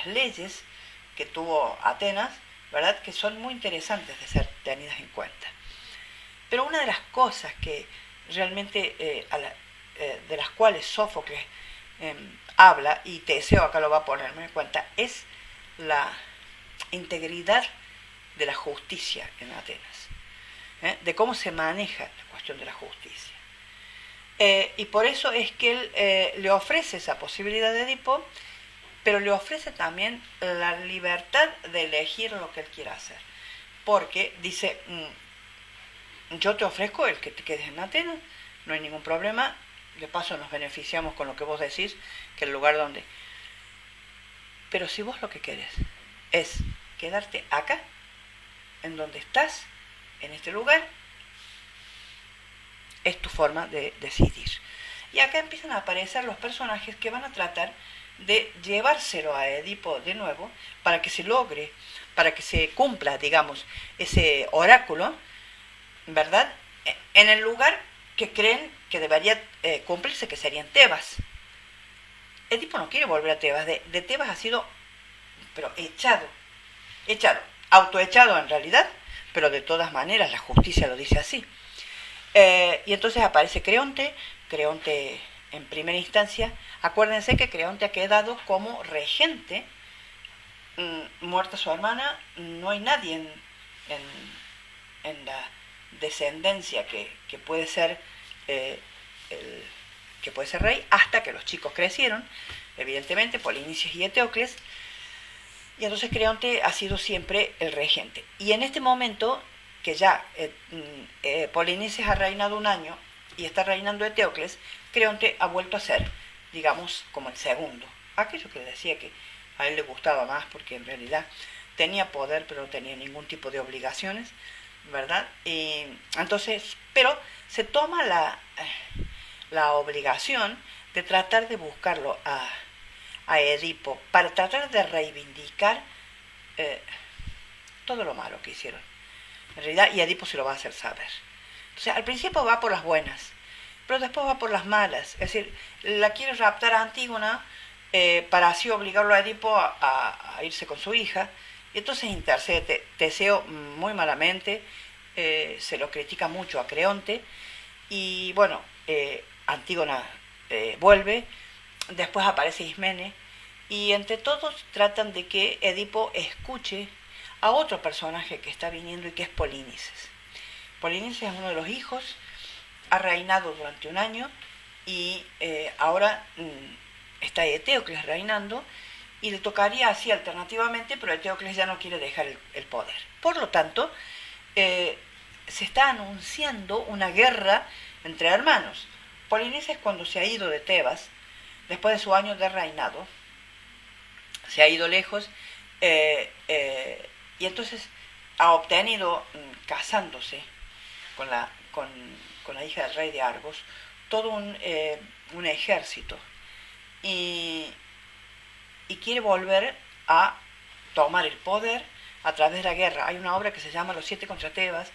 leyes que tuvo Atenas, ¿verdad?, que son muy interesantes de ser tenidas en cuenta. Pero una de las cosas que realmente de las cuales Sófocles habla, y Teseo acá lo va a ponerme en cuenta, es la integridad de la justicia en Atenas, de cómo se maneja la cuestión de la justicia. Y por eso es que él le ofrece esa posibilidad de Edipo, pero le ofrece también la libertad de elegir lo que él quiera hacer. Porque dice, yo te ofrezco el que te quedes en Atenas, no hay ningún problema, de paso nos beneficiamos con lo que vos decís, que el lugar donde... Pero si vos lo que querés es quedarte acá, en donde estás, en este lugar, es tu forma de decidir. Y acá empiezan a aparecer los personajes que van a tratar de llevárselo a Edipo de nuevo, para que se logre, para que se cumpla, digamos, ese oráculo, ¿verdad?, en el lugar que creen que debería cumplirse, que sería en Tebas. Edipo no quiere volver a Tebas, de Tebas ha sido, pero echado, autoechado en realidad, pero de todas maneras la justicia lo dice así. Y entonces aparece Creonte en primera instancia. Acuérdense que Creonte ha quedado como regente, muerta su hermana, no hay nadie en la descendencia que puede ser que puede ser rey, hasta que los chicos crecieron, evidentemente, Polinices y Eteocles, y entonces Creonte ha sido siempre el regente. Y en este momento, que ya Polinices ha reinado un año y está reinando Eteocles, Creonte ha vuelto a ser, digamos, como el segundo. Aquello que le decía que a él le gustaba más, porque en realidad tenía poder, pero no tenía ningún tipo de obligaciones, ¿verdad? Y entonces, pero se toma la obligación de tratar de buscarlo a Edipo, para tratar de reivindicar todo lo malo que hicieron. En realidad, y Edipo se lo va a hacer saber. Entonces, al principio va por las buenas, pero después va por las malas. Es decir, la quiere raptar a Antígona para así obligarlo a Edipo a irse con su hija. Y entonces intercede Teseo muy malamente, se lo critica mucho a Creonte. Y bueno, Antígona vuelve, después aparece Ismene. Y entre todos tratan de que Edipo escuche a otro personaje que está viniendo y que es Polinices. Polinices es uno de los hijos, ha reinado durante un año y ahora está Eteocles reinando y le tocaría así alternativamente, pero Eteocles ya no quiere dejar el poder. Por lo tanto, se está anunciando una guerra entre hermanos. Polinices, cuando se ha ido de Tebas, después de su año de reinado, se ha ido lejos y entonces ha obtenido, casándose con la hija del rey de Argos, todo un ejército y quiere volver a tomar el poder a través de la guerra. Hay una obra que se llama Los 7 contra Tebas,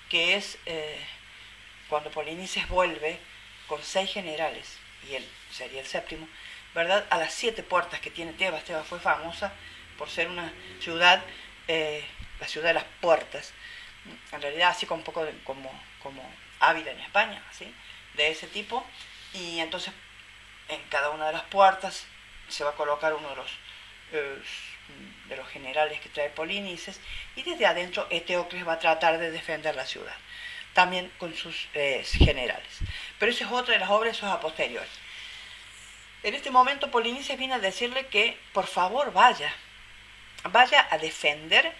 que es cuando Polinices vuelve con 6 generales, y él sería el séptimo, ¿verdad? A las 7 puertas que tiene Tebas. Tebas fue famosa por ser una ciudad, la ciudad de las puertas, en realidad así como un poco como Ávila en España, ¿sí? De ese tipo, y entonces en cada una de las puertas se va a colocar uno de los generales que trae Polinices, y desde adentro Eteocles va a tratar de defender la ciudad, también con sus generales. Pero esa es otra de las obras, eso es a posteriori. En este momento Polinices viene a decirle que por favor vaya a defender,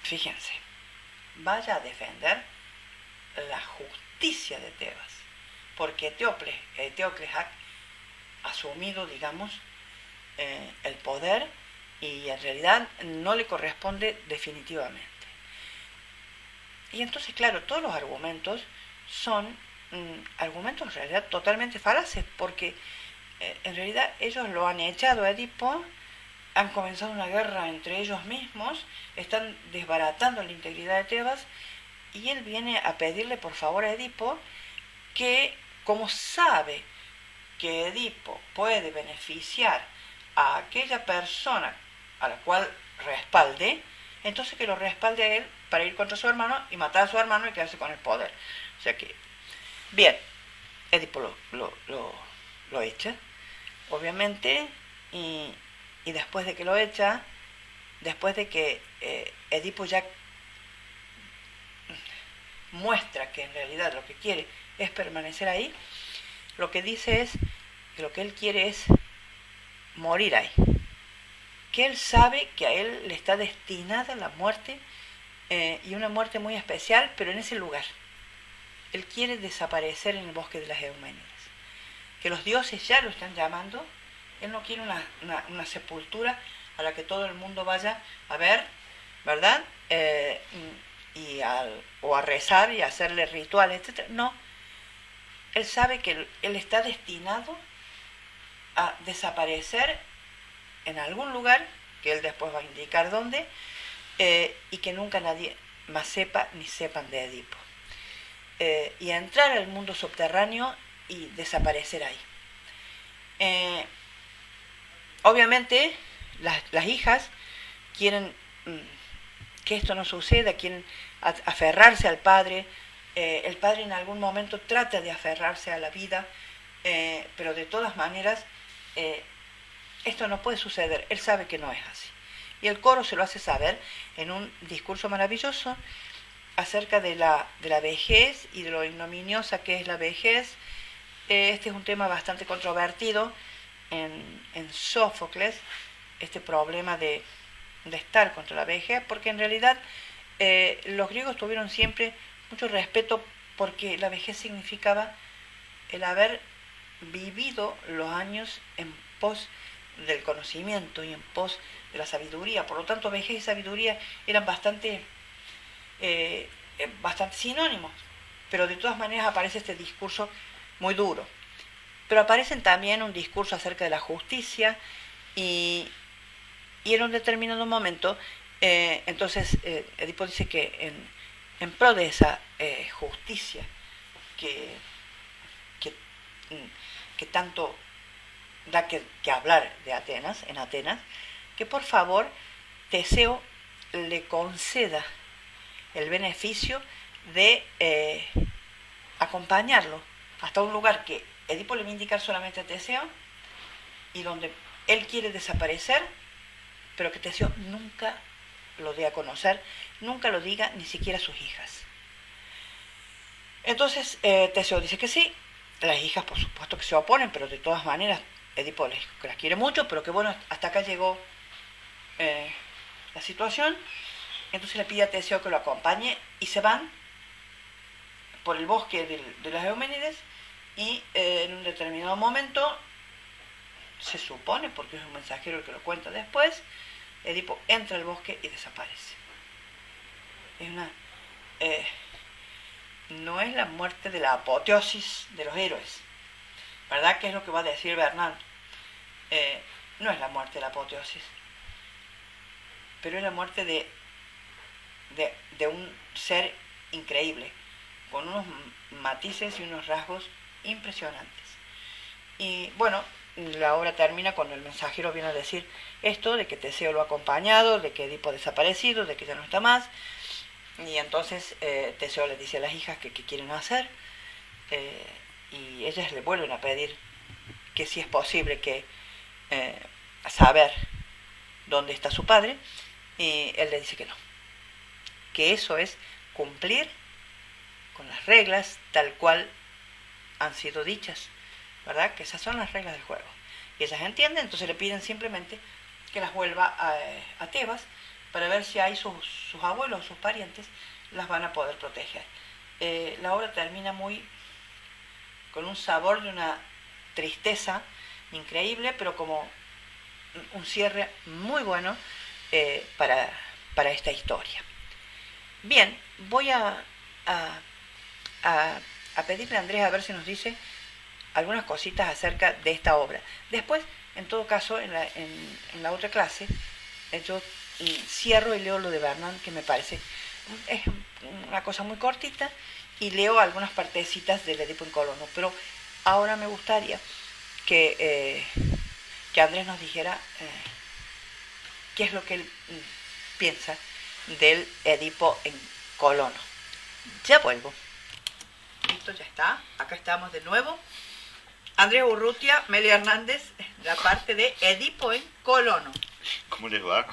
fíjense, vaya a defender la justicia de Tebas, porque Eteocles ha asumido, digamos, el poder y en realidad no le corresponde definitivamente. Y entonces, claro, todos los argumentos son argumentos en realidad totalmente falaces, porque en realidad ellos lo han echado a Edipo, han comenzado una guerra entre ellos mismos, están desbaratando la integridad de Tebas, y él viene a pedirle por favor a Edipo que, como sabe que Edipo puede beneficiar a aquella persona a la cual respalde, entonces que lo respalde a él para ir contra su hermano y matar a su hermano y quedarse con el poder. O sea que, bien, Edipo lo echa, obviamente, y después de que lo echa, después de que Edipo ya muestra que en realidad lo que quiere es permanecer ahí, lo que dice es que lo que él quiere es morir ahí, que él sabe que a él le está destinada la muerte, y una muerte muy especial, pero en ese lugar. Él quiere desaparecer en el bosque de las Euménides, que los dioses ya lo están llamando. Él no quiere una sepultura a la que todo el mundo vaya a ver, ¿verdad? O a rezar y a hacerle rituales, etc. No, él sabe que él está destinado a desaparecer en algún lugar, que él después va a indicar dónde, y que nunca nadie más sepa ni sepan de Edipo. Y a entrar al mundo subterráneo y desaparecer ahí. Obviamente las hijas quieren que esto no suceda, quieren aferrarse al padre. El padre en algún momento trata de aferrarse a la vida, pero de todas maneras esto no puede suceder. Él sabe que no es así. Y el coro se lo hace saber en un discurso maravilloso acerca de la vejez y de lo ignominiosa que es la vejez. Este es un tema bastante controvertido en Sófocles, este problema de estar contra la vejez, porque en realidad los griegos tuvieron siempre mucho respeto, porque la vejez significaba el haber vivido los años en pos del conocimiento y en pos de la sabiduría. Por lo tanto, vejez y sabiduría eran bastante sinónimos, pero de todas maneras aparece este discurso muy duro. Pero aparecen también un discurso acerca de la justicia, y en un determinado momento Entonces, Edipo dice que en pro de esa justicia que, que, que tanto da que hablar de Atenas, en Atenas, que por favor Teseo le conceda el beneficio de acompañarlo hasta un lugar que Edipo le va a indicar solamente a Teseo y donde él quiere desaparecer, pero que Teseo nunca lo dé a conocer, nunca lo diga ni siquiera a sus hijas. Entonces Teseo dice que sí, las hijas por supuesto que se oponen, pero de todas maneras Edipo las quiere mucho, pero que bueno, hasta acá llegó la situación. Entonces le pide a Teseo que lo acompañe y se van por el bosque de las Euménides y en un determinado momento, se supone, porque es un mensajero el que lo cuenta después, Edipo entra al bosque y desaparece. Es una... no es la muerte de la apoteosis de los héroes, ¿verdad? Que es lo que va a decir Bernard. No es la muerte de la apoteosis, pero es la muerte de un ser increíble, con unos matices y unos rasgos impresionantes. Y bueno, la obra termina cuando el mensajero viene a decir esto, de que Teseo lo ha acompañado, de que Edipo ha desaparecido, de que ya no está más. Y entonces Teseo le dice a las hijas que qué quieren hacer, y ellas le vuelven a pedir que si es posible que saber dónde está su padre, y él le dice que no, que eso es cumplir con las reglas tal cual han sido dichas, ¿verdad? Que esas son las reglas del juego. Y ellas entienden, entonces le piden simplemente que las vuelva a Tebas para ver si hay sus abuelos, sus parientes, las van a poder proteger. La obra termina con un sabor de una tristeza increíble, pero como un cierre muy bueno para esta historia. Bien, voy a pedirle a Andrés a ver si nos dice algunas cositas acerca de esta obra. Después, en todo caso, en la otra clase, yo cierro y leo lo de Bernard, que me parece es una cosa muy cortita, y leo algunas partecitas del Edipo en Colono. Pero ahora me gustaría que Andrés nos dijera qué es lo que él piensa del Edipo en Colono. Ya vuelvo. Listo, ya está. Acá estamos de nuevo. Andrés Urrutia, Meli Hernández, la parte de Edipo en Colono. ¿Cómo les va?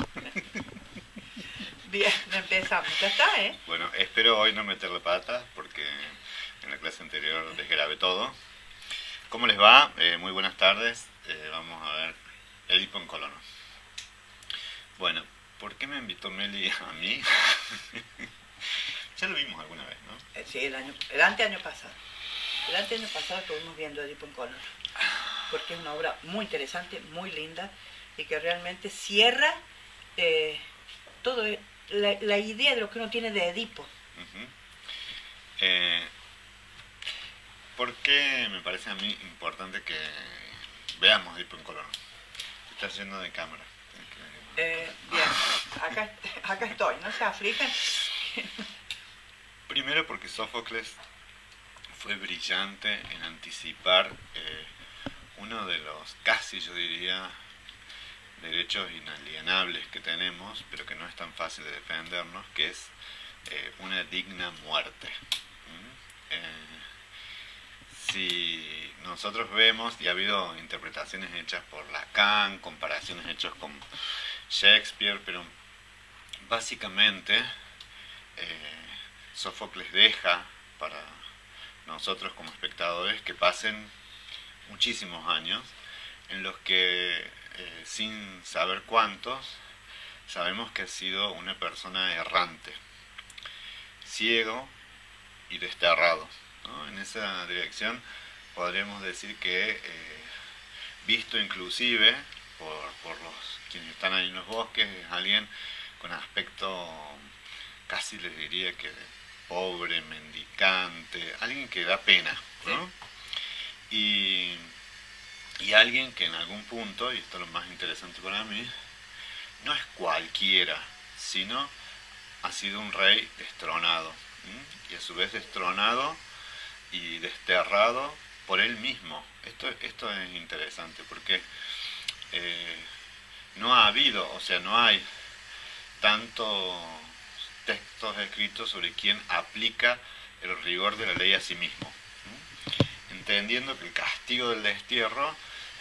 Bien, empezamos. Ya está, ¿eh? Bueno, espero hoy no meterle patas porque en la clase anterior desgrabé todo. ¿Cómo les va? Muy buenas tardes. Vamos a ver Edipo en Colono. Bueno, ¿por qué me invitó Meli a mí? Ya lo vimos alguna vez, ¿no? Sí, el anteaño pasado. El anteaño pasado estuvimos viendo Edipo en Colono, porque es una obra muy interesante, muy linda, y que realmente cierra todo la idea de lo que uno tiene de Edipo. ¿Por qué me parece a mí importante que veamos Edipo en Colono? Está lleno de cámara. Bien, acá estoy, no se aflijan. Primero porque Sófocles fue brillante en anticipar uno de los, casi yo diría, derechos inalienables que tenemos, pero que no es tan fácil de defendernos, que es una digna muerte. Si nosotros vemos, y ha habido interpretaciones hechas por Lacan, comparaciones hechas con Shakespeare, pero básicamente Sófocles deja para nosotros como espectadores que pasen muchísimos años en los que sin saber cuántos sabemos que ha sido una persona errante, ciego y desterrado, ¿no? En esa dirección podríamos decir que visto inclusive por los quienes están ahí en los bosques, es alguien con aspecto casi les diría que pobre, mendicante, alguien que da pena, ¿no? Y alguien que en algún punto, y esto es lo más interesante para mí, no es cualquiera sino ha sido un rey destronado, y a su vez destronado y desterrado por él mismo. Esto es interesante porque no ha habido, o sea, no hay tantos textos escritos sobre quién aplica el rigor de la ley a sí mismo, entendiendo que el castigo del destierro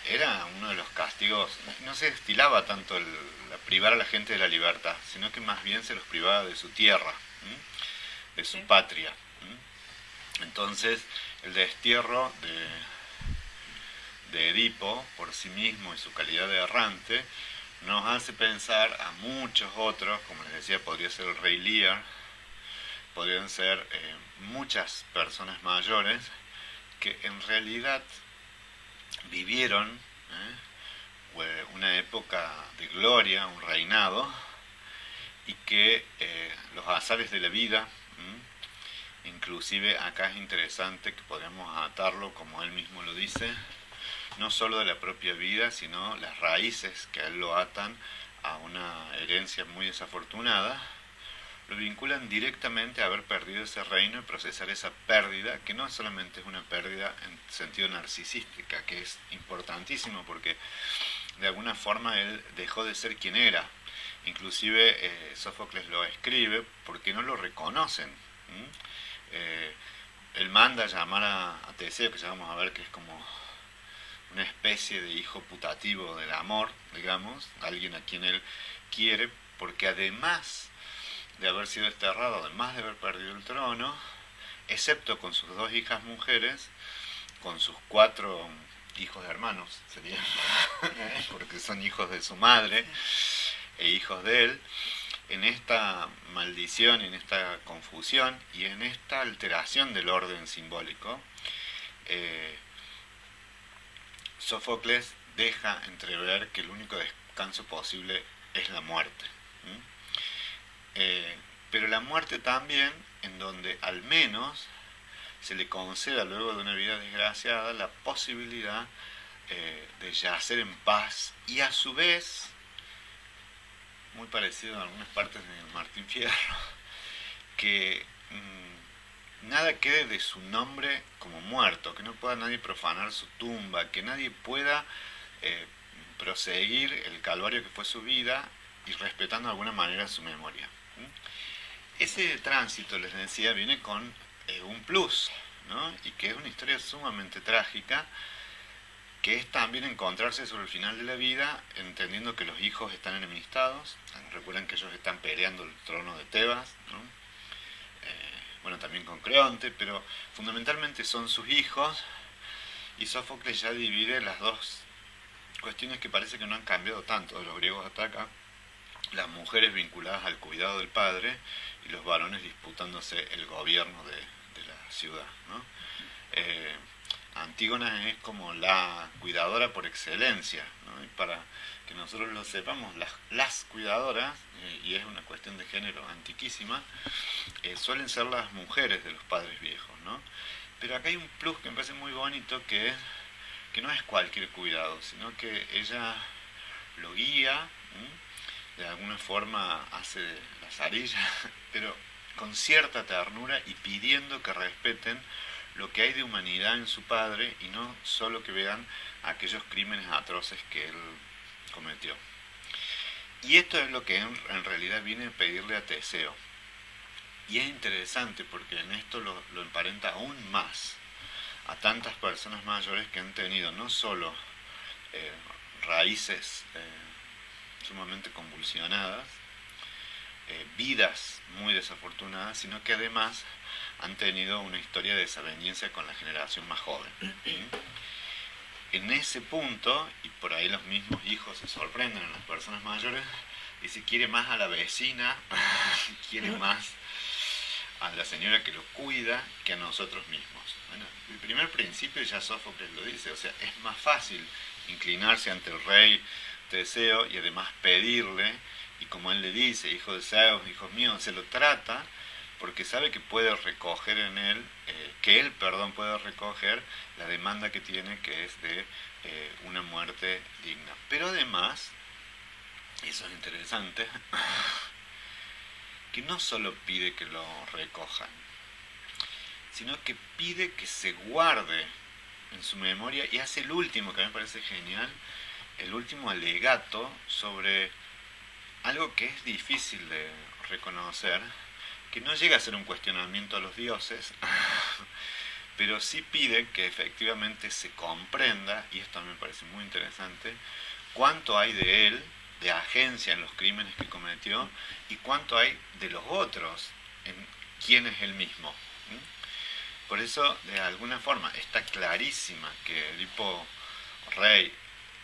era uno de los castigos. No se estilaba tanto la privar a la gente de la libertad, sino que más bien se los privaba de su tierra, de su patria. Entonces el destierro de Edipo por sí mismo y su calidad de errante nos hace pensar a muchos otros, como les decía, podría ser el rey Lear, podrían ser muchas personas mayores que en realidad vivieron una época de gloria, un reinado, y que los azares de la vida, inclusive acá es interesante que podemos atarlo, como él mismo lo dice, no solo de la propia vida, sino las raíces que a él lo atan a una herencia muy desafortunada, lo vinculan directamente a haber perdido ese reino y procesar esa pérdida, que no solamente es una pérdida en sentido narcisística, que es importantísimo porque de alguna forma él dejó de ser quien era. Inclusive Sófocles lo escribe porque no lo reconocen. Él manda a llamar a Teseo, que ya vamos a ver que es como una especie de hijo putativo del amor, digamos, alguien a quien él quiere, porque además de haber sido desterrado, además de haber perdido el trono, excepto con sus 2 hijas mujeres, con sus 4 hijos hermanos, serían, porque son hijos de su madre e hijos de él, en esta maldición, en esta confusión y en esta alteración del orden simbólico, Sófocles deja entrever que el único descanso posible es la muerte. Pero la muerte también en donde al menos se le conceda luego de una vida desgraciada la posibilidad de yacer en paz y a su vez, muy parecido en algunas partes de Martín Fierro, que nada quede de su nombre como muerto, que no pueda nadie profanar su tumba, que nadie pueda proseguir el calvario que fue su vida y respetando de alguna manera su memoria. Ese tránsito, les decía, viene con un plus, ¿no? Y que es una historia sumamente trágica, que es también encontrarse sobre el final de la vida, entendiendo que los hijos están enemistados. Recuerden que ellos están peleando el trono de Tebas, ¿no? Bueno, también con Creonte, pero fundamentalmente son sus hijos, y Sófocles ya divide las dos cuestiones que parece que no han cambiado tanto de los griegos hasta acá: las mujeres vinculadas al cuidado del padre y los varones disputándose el gobierno de la ciudad, ¿no? Antígona es como la cuidadora por excelencia, ¿no? Y para que nosotros lo sepamos, las cuidadoras, y es una cuestión de género antiquísima, suelen ser las mujeres de los padres viejos, ¿no? Pero acá hay un plus que me parece muy bonito, que es que no es cualquier cuidado, sino que ella lo guía, de alguna forma hace la zarilla, pero con cierta ternura y pidiendo que respeten lo que hay de humanidad en su padre y no solo que vean aquellos crímenes atroces que él cometió. Y esto es lo que en realidad viene a pedirle a Teseo. Y es interesante porque en esto lo emparenta aún más a tantas personas mayores que han tenido no solo raíces sumamente convulsionadas, vidas muy desafortunadas, sino que además han tenido una historia de desaveniencia con la generación más joven. En ese punto, y por ahí los mismos hijos se sorprenden en las personas mayores, y si quiere más a la vecina, quiere más a la señora que lo cuida que a nosotros mismos. Bueno, el primer principio ya Sófocles lo dice, o sea, es más fácil inclinarse ante el rey Teseo y además pedirle, y como él le dice, hijo de Zeus, hijos míos, se lo trata porque sabe que puede recoger en él, puede recoger la demanda que tiene, que es de una muerte digna. Pero además, y eso es interesante, que no solo pide que lo recojan, sino que pide que se guarde en su memoria, y hace el último, que a mí me parece genial, el último alegato sobre algo que es difícil de reconocer, que no llega a ser un cuestionamiento a los dioses, pero sí pide que efectivamente se comprenda, y esto me parece muy interesante, cuánto hay de él, de agencia en los crímenes que cometió, y cuánto hay de los otros en quién es él mismo. Por eso, de alguna forma, está clarísima que Edipo Rey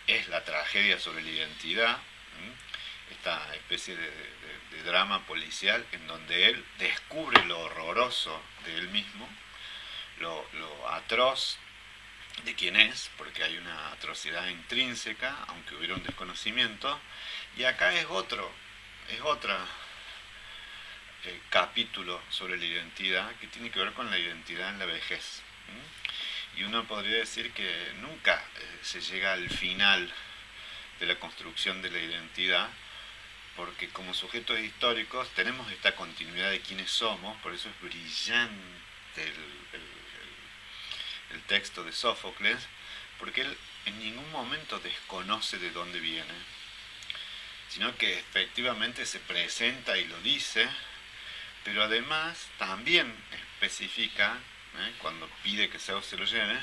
es la tragedia sobre la identidad, esta especie de drama policial en donde él descubre lo horroroso de él mismo, lo atroz de quién es, porque hay una atrocidad intrínseca, aunque hubiera un desconocimiento, y acá es otra capítulo sobre la identidad que tiene que ver con la identidad en la vejez. Y uno podría decir que nunca se llega al final de la construcción de la identidad, porque como sujetos históricos tenemos esta continuidad de quiénes somos, por eso es brillante el texto de Sófocles, porque él en ningún momento desconoce de dónde viene, sino que efectivamente se presenta y lo dice, pero además también especifica, cuando pide que Zeus se lo lleve,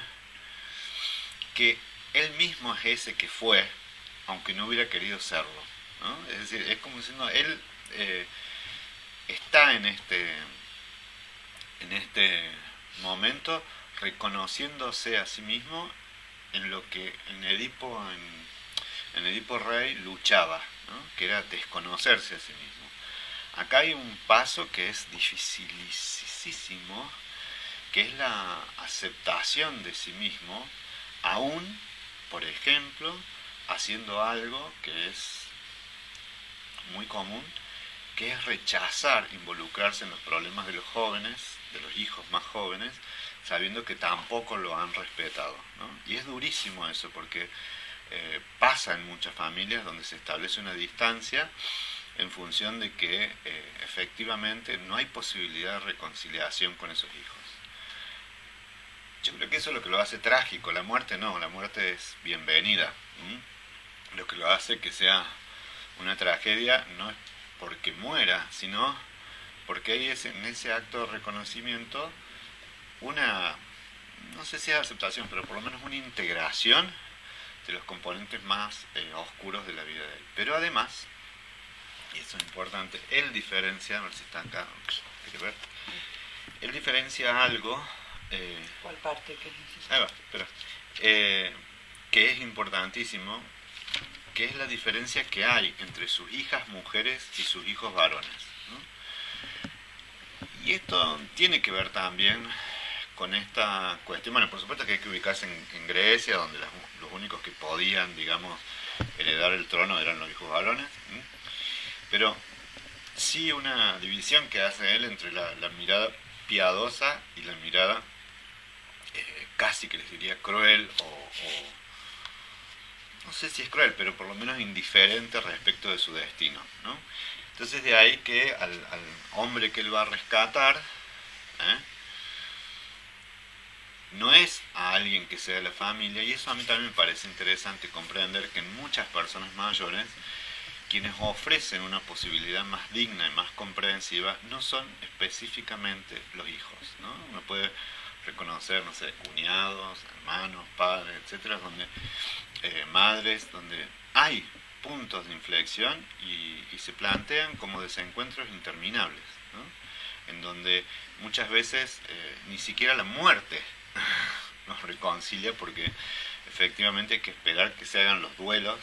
que él mismo es ese que fue, aunque no hubiera querido serlo, ¿no? Es decir, es como diciendo, él está en este momento reconociéndose a sí mismo en lo que en Edipo Rey luchaba, ¿no? Que era desconocerse a sí mismo. Acá hay un paso que es dificilísimo, que es la aceptación de sí mismo, aún, por ejemplo, haciendo algo que es muy común, que es rechazar involucrarse en los problemas de los jóvenes, de los hijos más jóvenes, sabiendo que tampoco lo han respetado, ¿no? Y es durísimo eso, porque pasa en muchas familias donde se establece una distancia en función de que efectivamente no hay posibilidad de reconciliación con esos hijos. Yo creo que eso es lo que lo hace trágico. La muerte no, la muerte es bienvenida. Lo que lo hace que sea una tragedia no es porque muera, sino porque hay en ese acto de reconocimiento una, no sé si es aceptación, pero por lo menos una integración de los componentes más oscuros de la vida de él. Pero además, y eso es importante, él diferencia, a ver si está acá, ¿quiere ver? Él diferencia algo. ¿Cuál parte que necesita? Ahí va, espera. Que es importantísimo, que es la diferencia que hay entre sus hijas mujeres y sus hijos varones, ¿no? Y esto tiene que ver también con esta cuestión. Bueno, por supuesto que hay que ubicarse en Grecia, donde los únicos que podían, digamos, heredar el trono eran los hijos varones, ¿sí? Pero sí una división que hace él entre la mirada piadosa y la mirada casi que les diría cruel o no sé si es cruel, pero por lo menos indiferente respecto de su destino, ¿no? Entonces de ahí que al hombre que él va a rescatar, no es a alguien que sea de la familia, y eso a mí también me parece interesante comprender que en muchas personas mayores, quienes ofrecen una posibilidad más digna y más comprensiva no son específicamente los hijos, ¿no? Uno puede reconocer, no sé, cuñados, hermanos, padres, etcétera, donde madres, donde hay puntos de inflexión y se plantean como desencuentros interminables, ¿no? En donde muchas veces ni siquiera la muerte nos reconcilia, porque efectivamente hay que esperar que se hagan los duelos.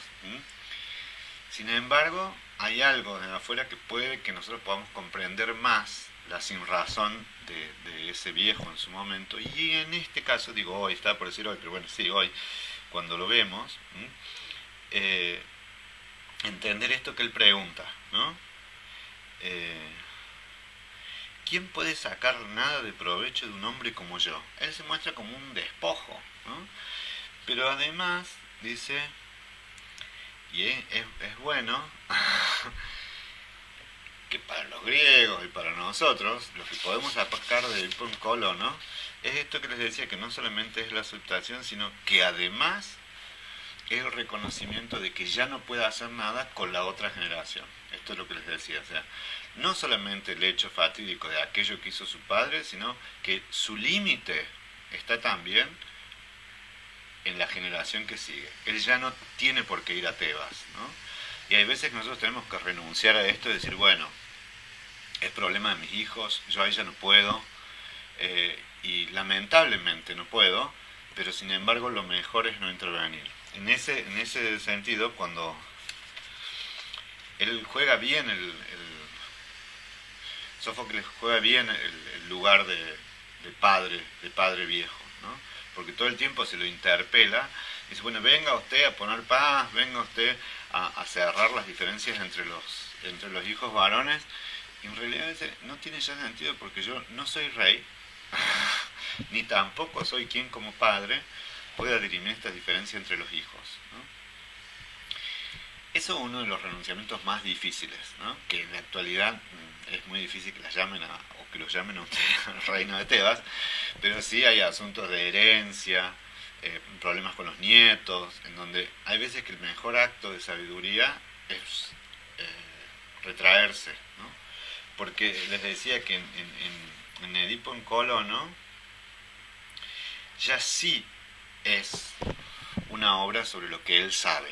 Sin embargo, hay algo de afuera que puede que nosotros podamos comprender más la sinrazón de ese viejo en su momento. Y en este caso, digo hoy, está por decir hoy, pero bueno, sí, hoy, cuando lo vemos, entender esto que él pregunta, ¿no? ¿Quién puede sacar nada de provecho de un hombre como yo? Él se muestra como un despojo, ¿no? Pero además dice, y es bueno, que para los griegos y para nosotros, lo que podemos sacar de Edipo en Colono es esto que les decía, que no solamente es la aceptación, sino que además es el reconocimiento de que ya no puede hacer nada con la otra generación. Esto es lo que les decía, o sea, no solamente el hecho fatídico de aquello que hizo su padre, sino que su límite está también en la generación que sigue. Él ya no tiene por qué ir a Tebas, ¿no? Y hay veces que nosotros tenemos que renunciar a esto y decir, bueno, es problema de mis hijos, yo ahí ya no puedo, y lamentablemente no puedo, pero sin embargo lo mejor es no intervenir. En ese sentido, cuando él juega bien, Sófocles juega bien el lugar de padre viejo, ¿no? Porque todo el tiempo se lo interpela, y dice, bueno, venga usted a poner paz, venga usted a cerrar las diferencias entre los hijos varones, y en realidad no tiene ya sentido porque yo no soy rey, ni tampoco soy quien como padre pueda dirimir estas diferencias entre los hijos, ¿no? Eso es uno de los renunciamientos más difíciles, ¿no? Que en la actualidad es muy difícil que las llamen o que los llamen a ustedes al reino de Tebas, pero sí hay asuntos de herencia, problemas con los nietos, en donde hay veces que el mejor acto de sabiduría es retraerse, ¿no? Porque les decía que en Edipo en Colono ya sí es una obra sobre lo que él sabe,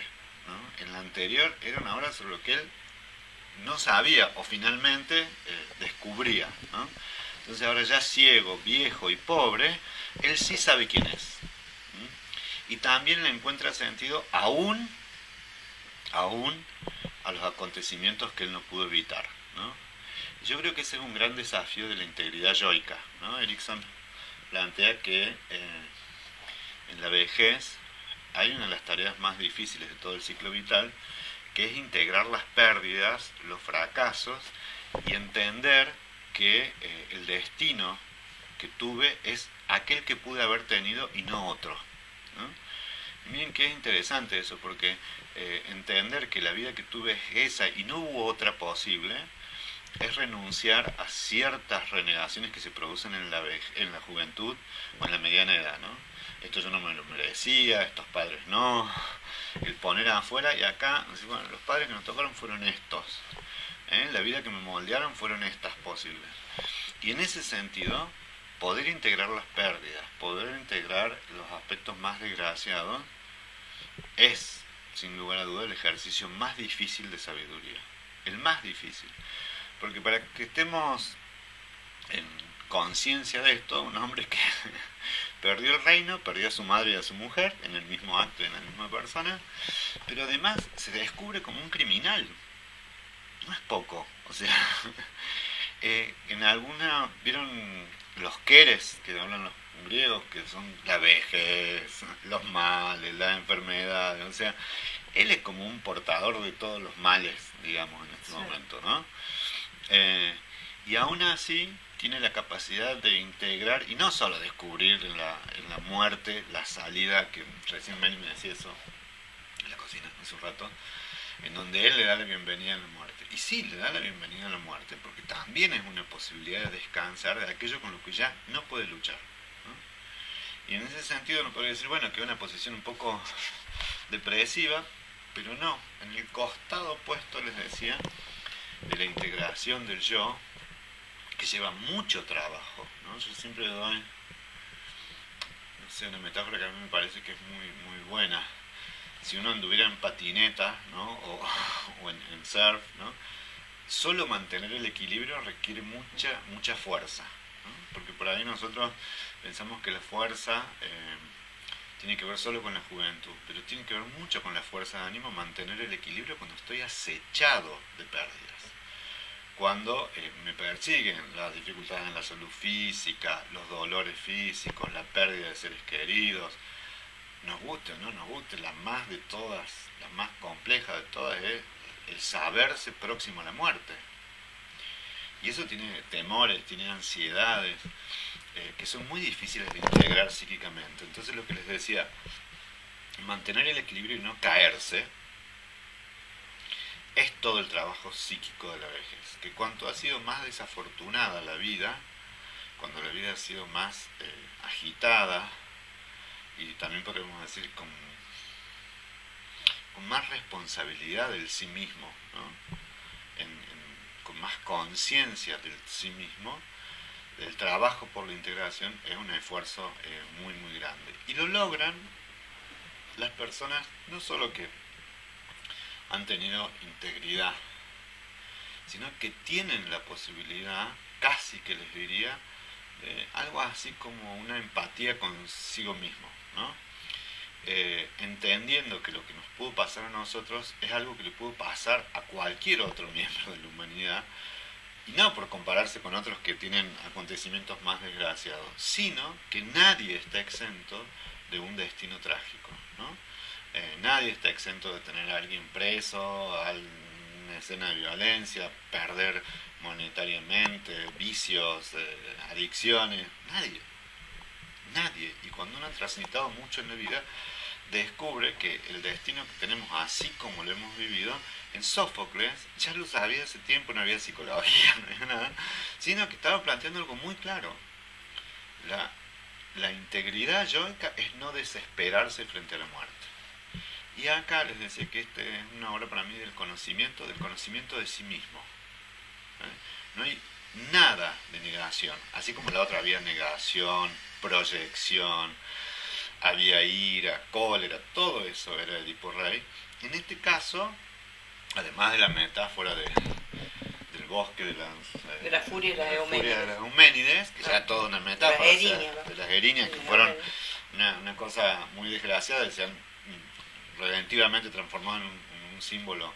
¿no? En la anterior era una obra sobre lo que él no sabía o finalmente descubría, ¿no? Entonces ahora ya ciego, viejo y pobre, él sí sabe quién es. Y también le encuentra sentido aún a los acontecimientos que él no pudo evitar, ¿no? Yo creo que ese es un gran desafío de la integridad yoica, ¿no? Erickson plantea que en la vejez hay una de las tareas más difíciles de todo el ciclo vital, que es integrar las pérdidas, los fracasos, y entender que el destino que tuve es aquel que pude haber tenido y no otro, ¿no? Miren que es interesante eso, porque entender que la vida que tuve es esa y no hubo otra posible, es renunciar a ciertas renegaciones que se producen en la juventud o en la mediana edad, ¿no? Esto yo no me lo merecía, estos padres no, el poner afuera, y acá, bueno, los padres que nos tocaron fueron estos, la vida que me moldearon fueron estas posibles. Y en ese sentido, poder integrar las pérdidas, poder integrar los aspectos más desgraciados, es, sin lugar a duda, el ejercicio más difícil de sabiduría, el más difícil. Porque para que estemos en conciencia de esto, un hombre que perdió el reino, perdió a su madre y a su mujer en el mismo acto y en la misma persona, pero además se descubre como un criminal. No es poco, o sea, en alguna, ¿vieron los queres que hablan los griegos, que son la vejez, los males, las enfermedades? O sea, él es como un portador de todos los males, digamos, en este momento, ¿no? Y aún así tiene la capacidad de integrar, y no solo descubrir en la muerte la salida, que recién Meli me decía eso en la cocina hace un rato, en donde él le da la bienvenida a la muerte. Y sí, le da la bienvenida a la muerte, porque también es una posibilidad de descansar de aquello con lo que ya no puede luchar, ¿no? Y en ese sentido uno podría decir, bueno, que es una posición un poco depresiva, pero no, en el costado opuesto, les decía, de la integración del yo, que lleva mucho trabajo, ¿no? Yo siempre doy, no sé, una metáfora que a mí me parece que es muy, muy buena. Si uno anduviera en patineta, ¿no? o en surf, ¿no? Solo mantener el equilibrio requiere mucha fuerza, ¿no? Porque por ahí nosotros pensamos que la fuerza tiene que ver solo con la juventud, pero tiene que ver mucho con la fuerza de ánimo, mantener el equilibrio cuando estoy acechado de pérdidas. Cuando me persiguen las dificultades en la salud física, los dolores físicos, la pérdida de seres queridos, nos guste o no nos guste, la más de todas, la más compleja de todas es el saberse próximo a la muerte. Y eso tiene temores, tiene ansiedades, que son muy difíciles de integrar psíquicamente. Entonces lo que les decía, mantener el equilibrio y no caerse, es todo el trabajo psíquico de la vejez. Que cuanto ha sido más desafortunada la vida, cuando la vida ha sido más agitada, y también podemos decir con más responsabilidad del sí mismo, ¿no? Con más conciencia del sí mismo, el trabajo por la integración es un esfuerzo muy muy grande. Y lo logran las personas no solo que han tenido integridad, sino que tienen la posibilidad, casi que les diría, de algo así como una empatía consigo mismo, ¿no? Entendiendo que lo que nos pudo pasar a nosotros es algo que le pudo pasar a cualquier otro miembro de la humanidad, y no por compararse con otros que tienen acontecimientos más desgraciados, sino que nadie está exento de un destino trágico, ¿no? Nadie está exento de tener a alguien preso, una escena de violencia, perder monetariamente, vicios, adicciones, nadie. Y cuando uno ha transitado mucho en la vida, descubre que el destino que tenemos, así como lo hemos vivido, en Sófocles ya lo sabía hace tiempo, no había psicología, no había nada, sino que estaba planteando algo muy claro. La integridad yoica es no desesperarse frente a la muerte. Y acá les decía que esta es una obra para mí del conocimiento de sí mismo. No hay nada de negación, así como la otra había negación, proyección, había ira, cólera, todo eso era Edipo Rey. En este caso, además de la metáfora del bosque de la furia de las Euménides, que ya toda una metáfora, de las erinias, que fueron una cosa muy desgraciada, que se han redentivamente transformado en un símbolo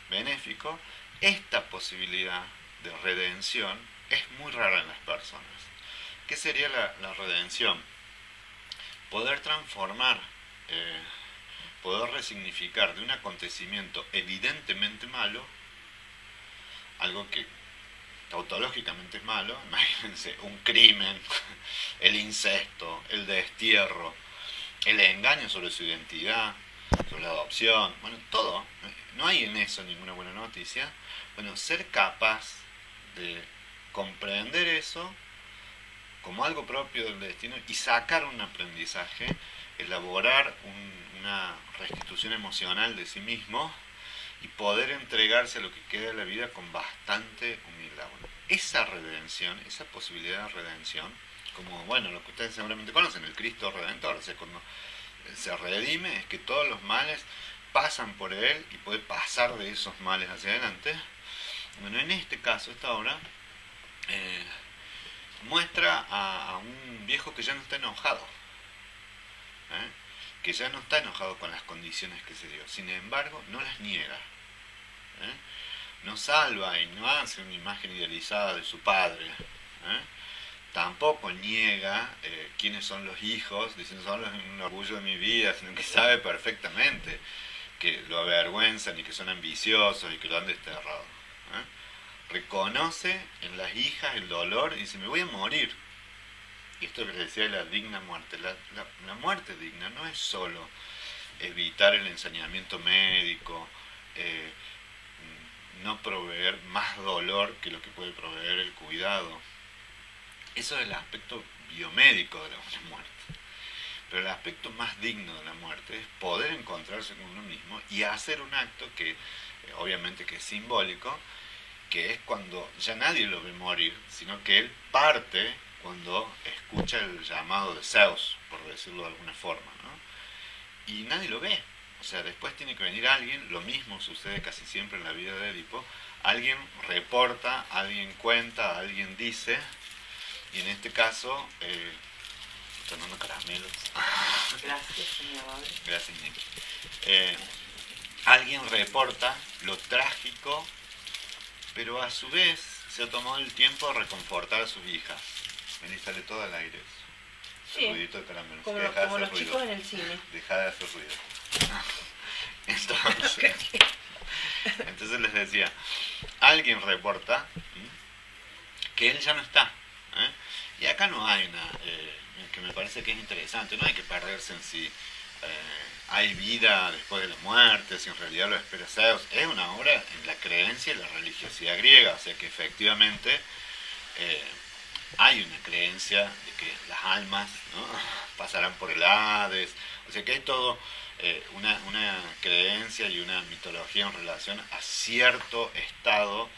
benéfico. Esta posibilidad de redención es muy rara en las personas. ¿Qué sería la redención? Poder transformar, poder resignificar de un acontecimiento evidentemente malo, algo que tautológicamente es malo, imagínense, un crimen, el incesto, el destierro, el engaño sobre su identidad, sobre la adopción, bueno, todo, no hay en eso ninguna buena noticia. Bueno, ser capaz de comprender eso como algo propio del destino y sacar un aprendizaje, elaborar una restitución emocional de sí mismo y poder entregarse a lo que queda de la vida con bastante humildad. Bueno, esa redención, esa posibilidad de redención, como bueno, lo que ustedes seguramente conocen, el Cristo Redentor, o sea, cuando se redime es que todos los males pasan por él y puede pasar de esos males hacia adelante. Bueno, en este caso, esta obra muestra a un viejo que ya no está enojado, que ya no está enojado con las condiciones que se dio, sin embargo no las niega, no salva y no hace una imagen idealizada de su padre, tampoco niega quiénes son los hijos, diciendo son un orgullo de mi vida, sino que sabe perfectamente que lo avergüenzan y que son ambiciosos y que lo han desterrado. Reconoce en las hijas el dolor y dice, me voy a morir. Y esto que les decía de la digna muerte, la muerte digna no es solo evitar el ensañamiento médico, no proveer más dolor que lo que puede proveer el cuidado. Eso es el aspecto biomédico de la muerte. Pero el aspecto más digno de la muerte es poder encontrarse con uno mismo y hacer un acto que, obviamente que es simbólico, que es cuando ya nadie lo ve morir, sino que él parte cuando escucha el llamado de Zeus, por decirlo de alguna forma, ¿no? Y nadie lo ve. O sea, después tiene que venir alguien, lo mismo sucede casi siempre en la vida de Edipo, alguien reporta, alguien cuenta, alguien dice, y en este caso, estoy dando caramelos. Gracias, señor. Gracias, Nick. Alguien reporta lo trágico, pero a su vez se ha tomado el tiempo de reconfortar a sus hijas. Vení, sale todo al aire eso. Sí, Ruidito de caramelos. como los ruido. Chicos en el cine. Deja de hacer ruido. Entonces les decía, alguien reporta que él ya no está. Y acá no hay una, que me parece que es interesante, no hay que perderse en si hay vida después de la muerte, si en realidad lo espera Zeus. Es una obra en la creencia y la religiosidad griega, o sea que efectivamente hay una creencia de que las almas, ¿no?, pasarán por el Hades, o sea que hay todo una creencia y una mitología en relación a cierto estado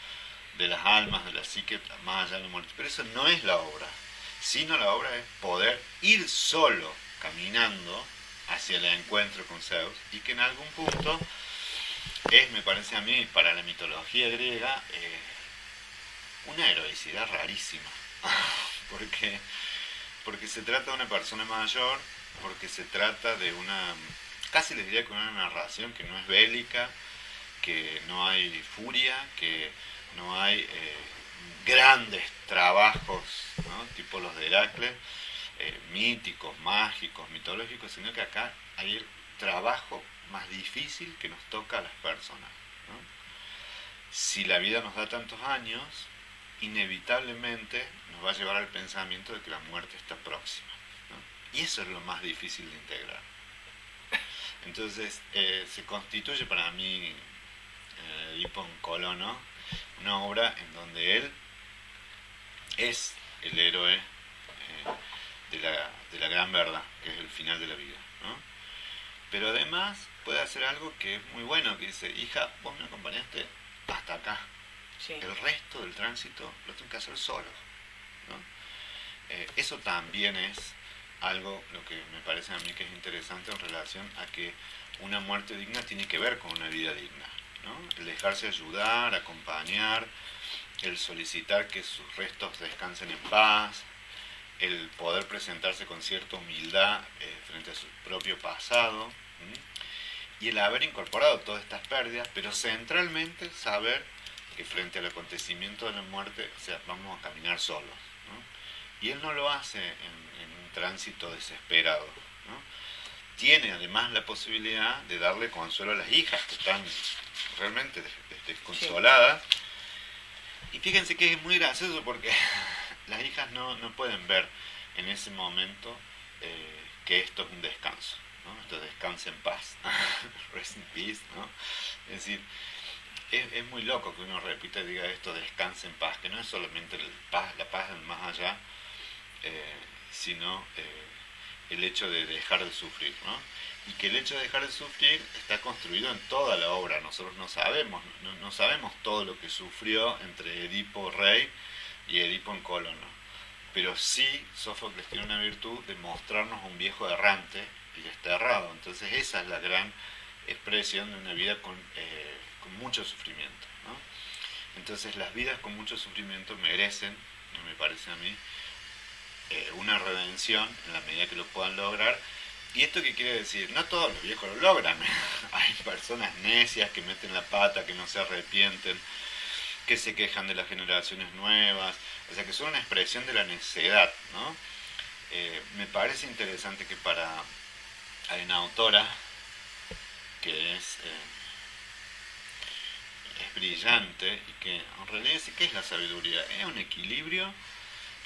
de las almas, de la psique, más allá de la muerte. Pero eso no es la obra, sino la obra es poder ir solo, caminando hacia el encuentro con Zeus, y que en algún punto es, me parece a mí, para la mitología griega, una heroicidad rarísima. porque, porque se trata de una persona mayor, porque se trata de una, casi les diría que una narración que no es bélica, que no hay furia, que no hay grandes trabajos, ¿no?, tipo los de Heracles, míticos, mágicos, mitológicos, sino que acá hay el trabajo más difícil que nos toca a las personas, ¿no? Si la vida nos da tantos años, inevitablemente nos va a llevar al pensamiento de que la muerte está próxima, ¿no? Y eso es lo más difícil de integrar. Entonces se constituye para mí Edipo en Colono una obra en donde él es el héroe de la gran verdad, que es el final de la vida, ¿no? Pero además puede hacer algo que es muy bueno, que dice: hija, vos me acompañaste hasta acá, sí, el resto del tránsito lo tengo que hacer solo, ¿no? Eso también es algo, lo que me parece a mí que es interesante en relación a que una muerte digna tiene que ver con una vida digna, ¿no? El dejarse ayudar, acompañar, el solicitar que sus restos descansen en paz, el poder presentarse con cierta humildad frente a su propio pasado, y el haber incorporado todas estas pérdidas, pero centralmente saber que frente al acontecimiento de la muerte, o sea, vamos a caminar solos, ¿no? Y él no lo hace en un tránsito desesperado, ¿no? Tiene además la posibilidad de darle consuelo a las hijas que están realmente desconsoladas. Sí. Y fíjense que es muy gracioso porque las hijas no pueden ver en ese momento que esto es un descanso, ¿no? Esto descansa en paz, rest in peace, ¿no? Es decir, es muy loco que uno repita y diga esto, descansa en paz, que no es solamente la paz del más allá, sino el hecho de dejar de sufrir, ¿no? Y que el hecho de dejar de sufrir está construido en toda la obra. Nosotros no sabemos todo lo que sufrió entre Edipo rey y Edipo en Colono, pero sí Sófocles tiene una virtud de mostrarnos un viejo errante y desterrado. Entonces esa es la gran expresión de una vida con mucho sufrimiento, ¿no? Entonces las vidas con mucho sufrimiento merecen, me parece a mí, una redención en la medida que lo puedan lograr. ¿Y esto qué quiere decir? No todos los viejos lo logran. Hay personas necias que meten la pata, que no se arrepienten, que se quejan de las generaciones nuevas, o sea que son una expresión de la necedad, ¿no? Me parece interesante que hay una autora que es brillante y que en realidad dice: ¿qué es la sabiduría? Es un equilibrio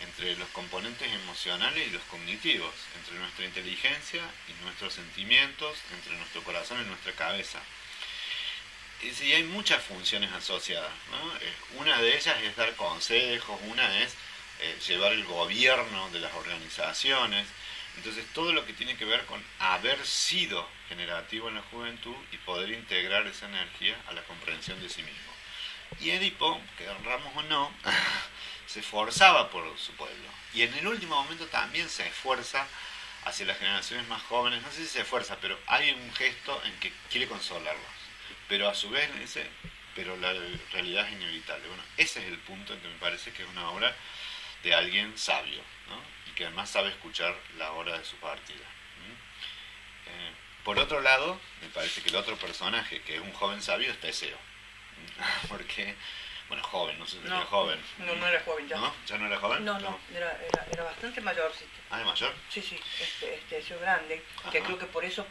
entre los componentes emocionales y los cognitivos, entre nuestra inteligencia y nuestros sentimientos, entre nuestro corazón y nuestra cabeza. Y hay muchas funciones asociadas, ¿no? Una de ellas es dar consejos, una es llevar el gobierno de las organizaciones. Entonces todo lo que tiene que ver con haber sido generativo en la juventud y poder integrar esa energía a la comprensión de sí mismo. Y Edipo, querramos o no, se esforzaba por su pueblo. Y en el último momento también se esfuerza hacia las generaciones más jóvenes. No sé si se esfuerza, pero hay un gesto en que quiere consolarlos. Pero a su vez le dice: pero la realidad es inevitable. Bueno, ese es el punto en que me parece que es una obra de alguien sabio, ¿no? Y que además sabe escuchar la hora de su partida. Por otro lado, me parece que el otro personaje, que es un joven sabio, es Teseo. Porque, bueno, joven, no sé si era joven. No era joven ya. ¿No? ¿Ya no era joven? No, era bastante mayorcito. ¿Ah, de mayor? Sí, Teseo grande, que Ajá. creo que por eso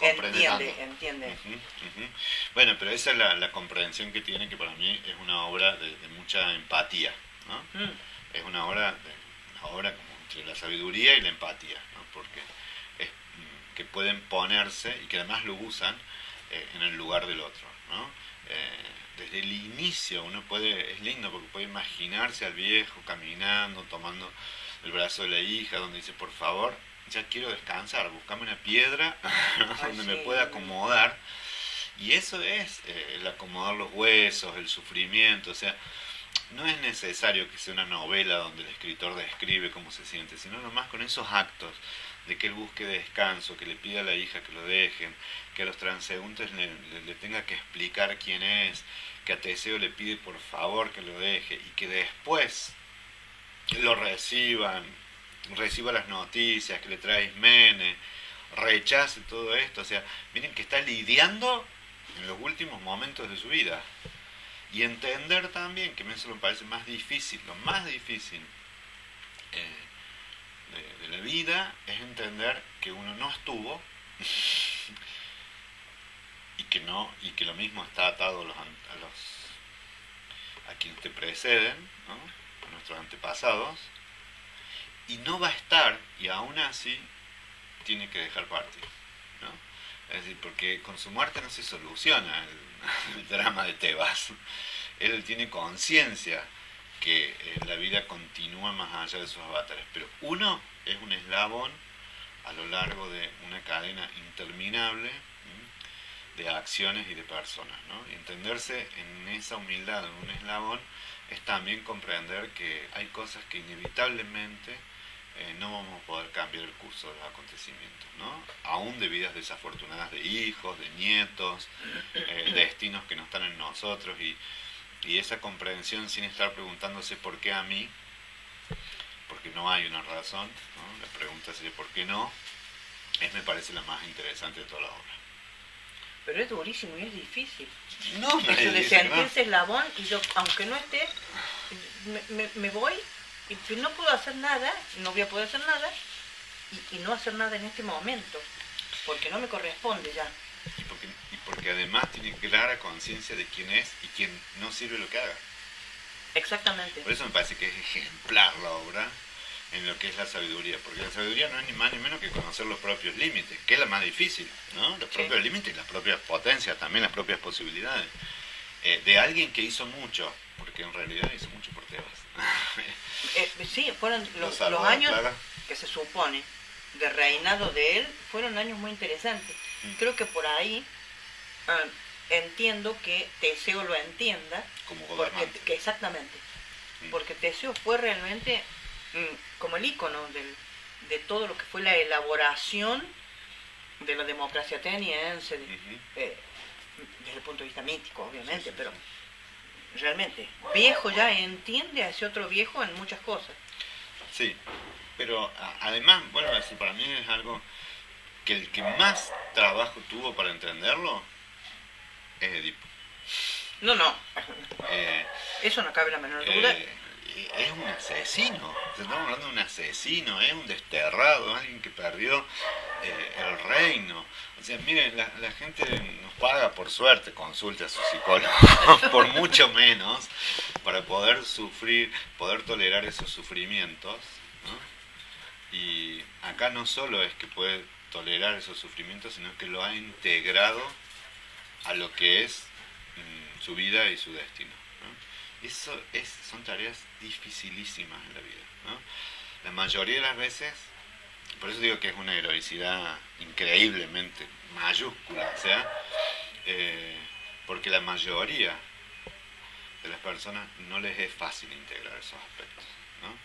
entiende. Bueno, pero esa es la comprensión que tiene, que para mí es una obra de mucha empatía, ¿no? Es una obra como entre la sabiduría y la empatía, ¿no? Porque que pueden ponerse y que además lo usan en el lugar del otro, ¿no? Desde el inicio uno puede, es lindo porque puede imaginarse al viejo caminando, tomando el brazo de la hija, donde dice, por favor, ya quiero descansar, buscame una piedra donde me pueda acomodar. Y eso es el acomodar los huesos, el sufrimiento, o sea, no es necesario que sea una novela donde el escritor describe cómo se siente, sino nomás con esos actos de que él busque descanso, que le pida a la hija que lo dejen, que a los transeúntes le tenga que explicar quién es, que a Teseo le pide por favor que lo deje y que después lo reciba las noticias, que le trae Ismene, rechace todo esto, o sea, miren que está lidiando en los últimos momentos de su vida. Y entender también, que a mí eso me parece más difícil, lo más difícil de la vida es entender que uno no estuvo y que lo mismo está atado a quienes te preceden, ¿no? A nuestros antepasados, y no va a estar, y aún así tiene que dejar partir, ¿no? Es decir, porque con su muerte no se soluciona el drama de Tebas. Él tiene conciencia que la vida continúa más allá de sus avatares, pero uno es un eslabón a lo largo de una cadena interminable de acciones y de personas, ¿no? Y entenderse en esa humildad, en un eslabón, es también comprender que hay cosas que inevitablemente no vamos a poder cambiar el curso de los acontecimientos, ¿no? Aún de vidas desafortunadas de hijos, de nietos, destinos que no están en nosotros, y esa comprensión sin estar preguntándose por qué a mí, porque no hay una razón, ¿no? La pregunta sería por qué no, me parece la más interesante de toda la obra. Pero es durísimo y es difícil. No, eso de sentirse eslabón, y yo, aunque no esté, me voy y no puedo hacer nada, no voy a poder hacer nada, y no hacer nada en este momento, porque no me corresponde ya. Y porque además tiene clara conciencia de quién es y quién no sirve lo que haga. Exactamente. Por eso me parece que es ejemplar la obra en lo que es la sabiduría, porque la sabiduría no es ni más ni menos que conocer los propios límites, que es la más difícil, ¿no? Los propios límites y las propias potencias, también las propias posibilidades. De alguien que hizo mucho, porque en realidad hizo mucho por Tebas. Sí, fueron los años que se supone de reinado de él, fueron años muy interesantes. Creo que por ahí entiendo que Teseo lo entienda, como gobernante. Exactamente, porque Teseo fue realmente como el ícono de todo lo que fue la elaboración de la democracia ateniense, desde el punto de vista mítico, obviamente, pero realmente, viejo ya entiende a ese otro viejo en muchas cosas. Sí, pero además, bueno, para mí es algo que el que más trabajo tuvo para entenderlo es Edipo. No. Eso no cabe la menor duda. Es un asesino, estamos hablando de un asesino, es un desterrado, alguien que perdió el reino. O sea, miren, la gente nos paga, por suerte, consulte a su psicólogo, por mucho menos, para poder sufrir, poder tolerar esos sufrimientos, ¿no? Y acá no solo es que puede tolerar esos sufrimientos, sino que lo ha integrado a lo que es su vida y su destino. Eso son tareas dificilísimas en la vida, ¿no? La mayoría de las veces, por eso digo que es una heroicidad increíblemente mayúscula, o sea, porque la mayoría de las personas no les es fácil integrar esos aspectos, ¿no?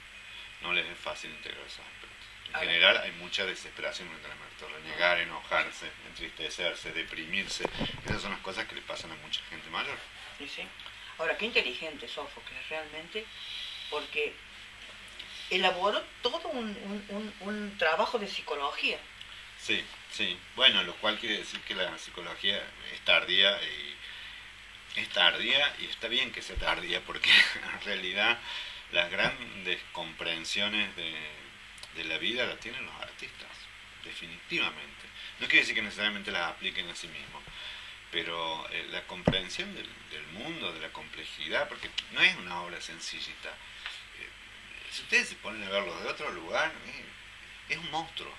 No les es fácil integrar esos aspectos. En general hay mucha desesperación frente al muerto, renegar, enojarse, entristecerse, deprimirse. Esas son las cosas que le pasan a mucha gente mayor. Sí, sí. Ahora, qué inteligente Sófocles realmente, porque elaboró todo un trabajo de psicología. Sí, sí. Bueno, lo cual quiere decir que la psicología es tardía y está bien que sea tardía, porque en realidad las grandes comprensiones de la vida las tienen los artistas, definitivamente. No quiere decir que necesariamente las apliquen a sí mismos, pero la comprensión del mundo, de la complejidad, porque no es una obra sencillita. Si ustedes se ponen a verlo de otro lugar, es un monstruo.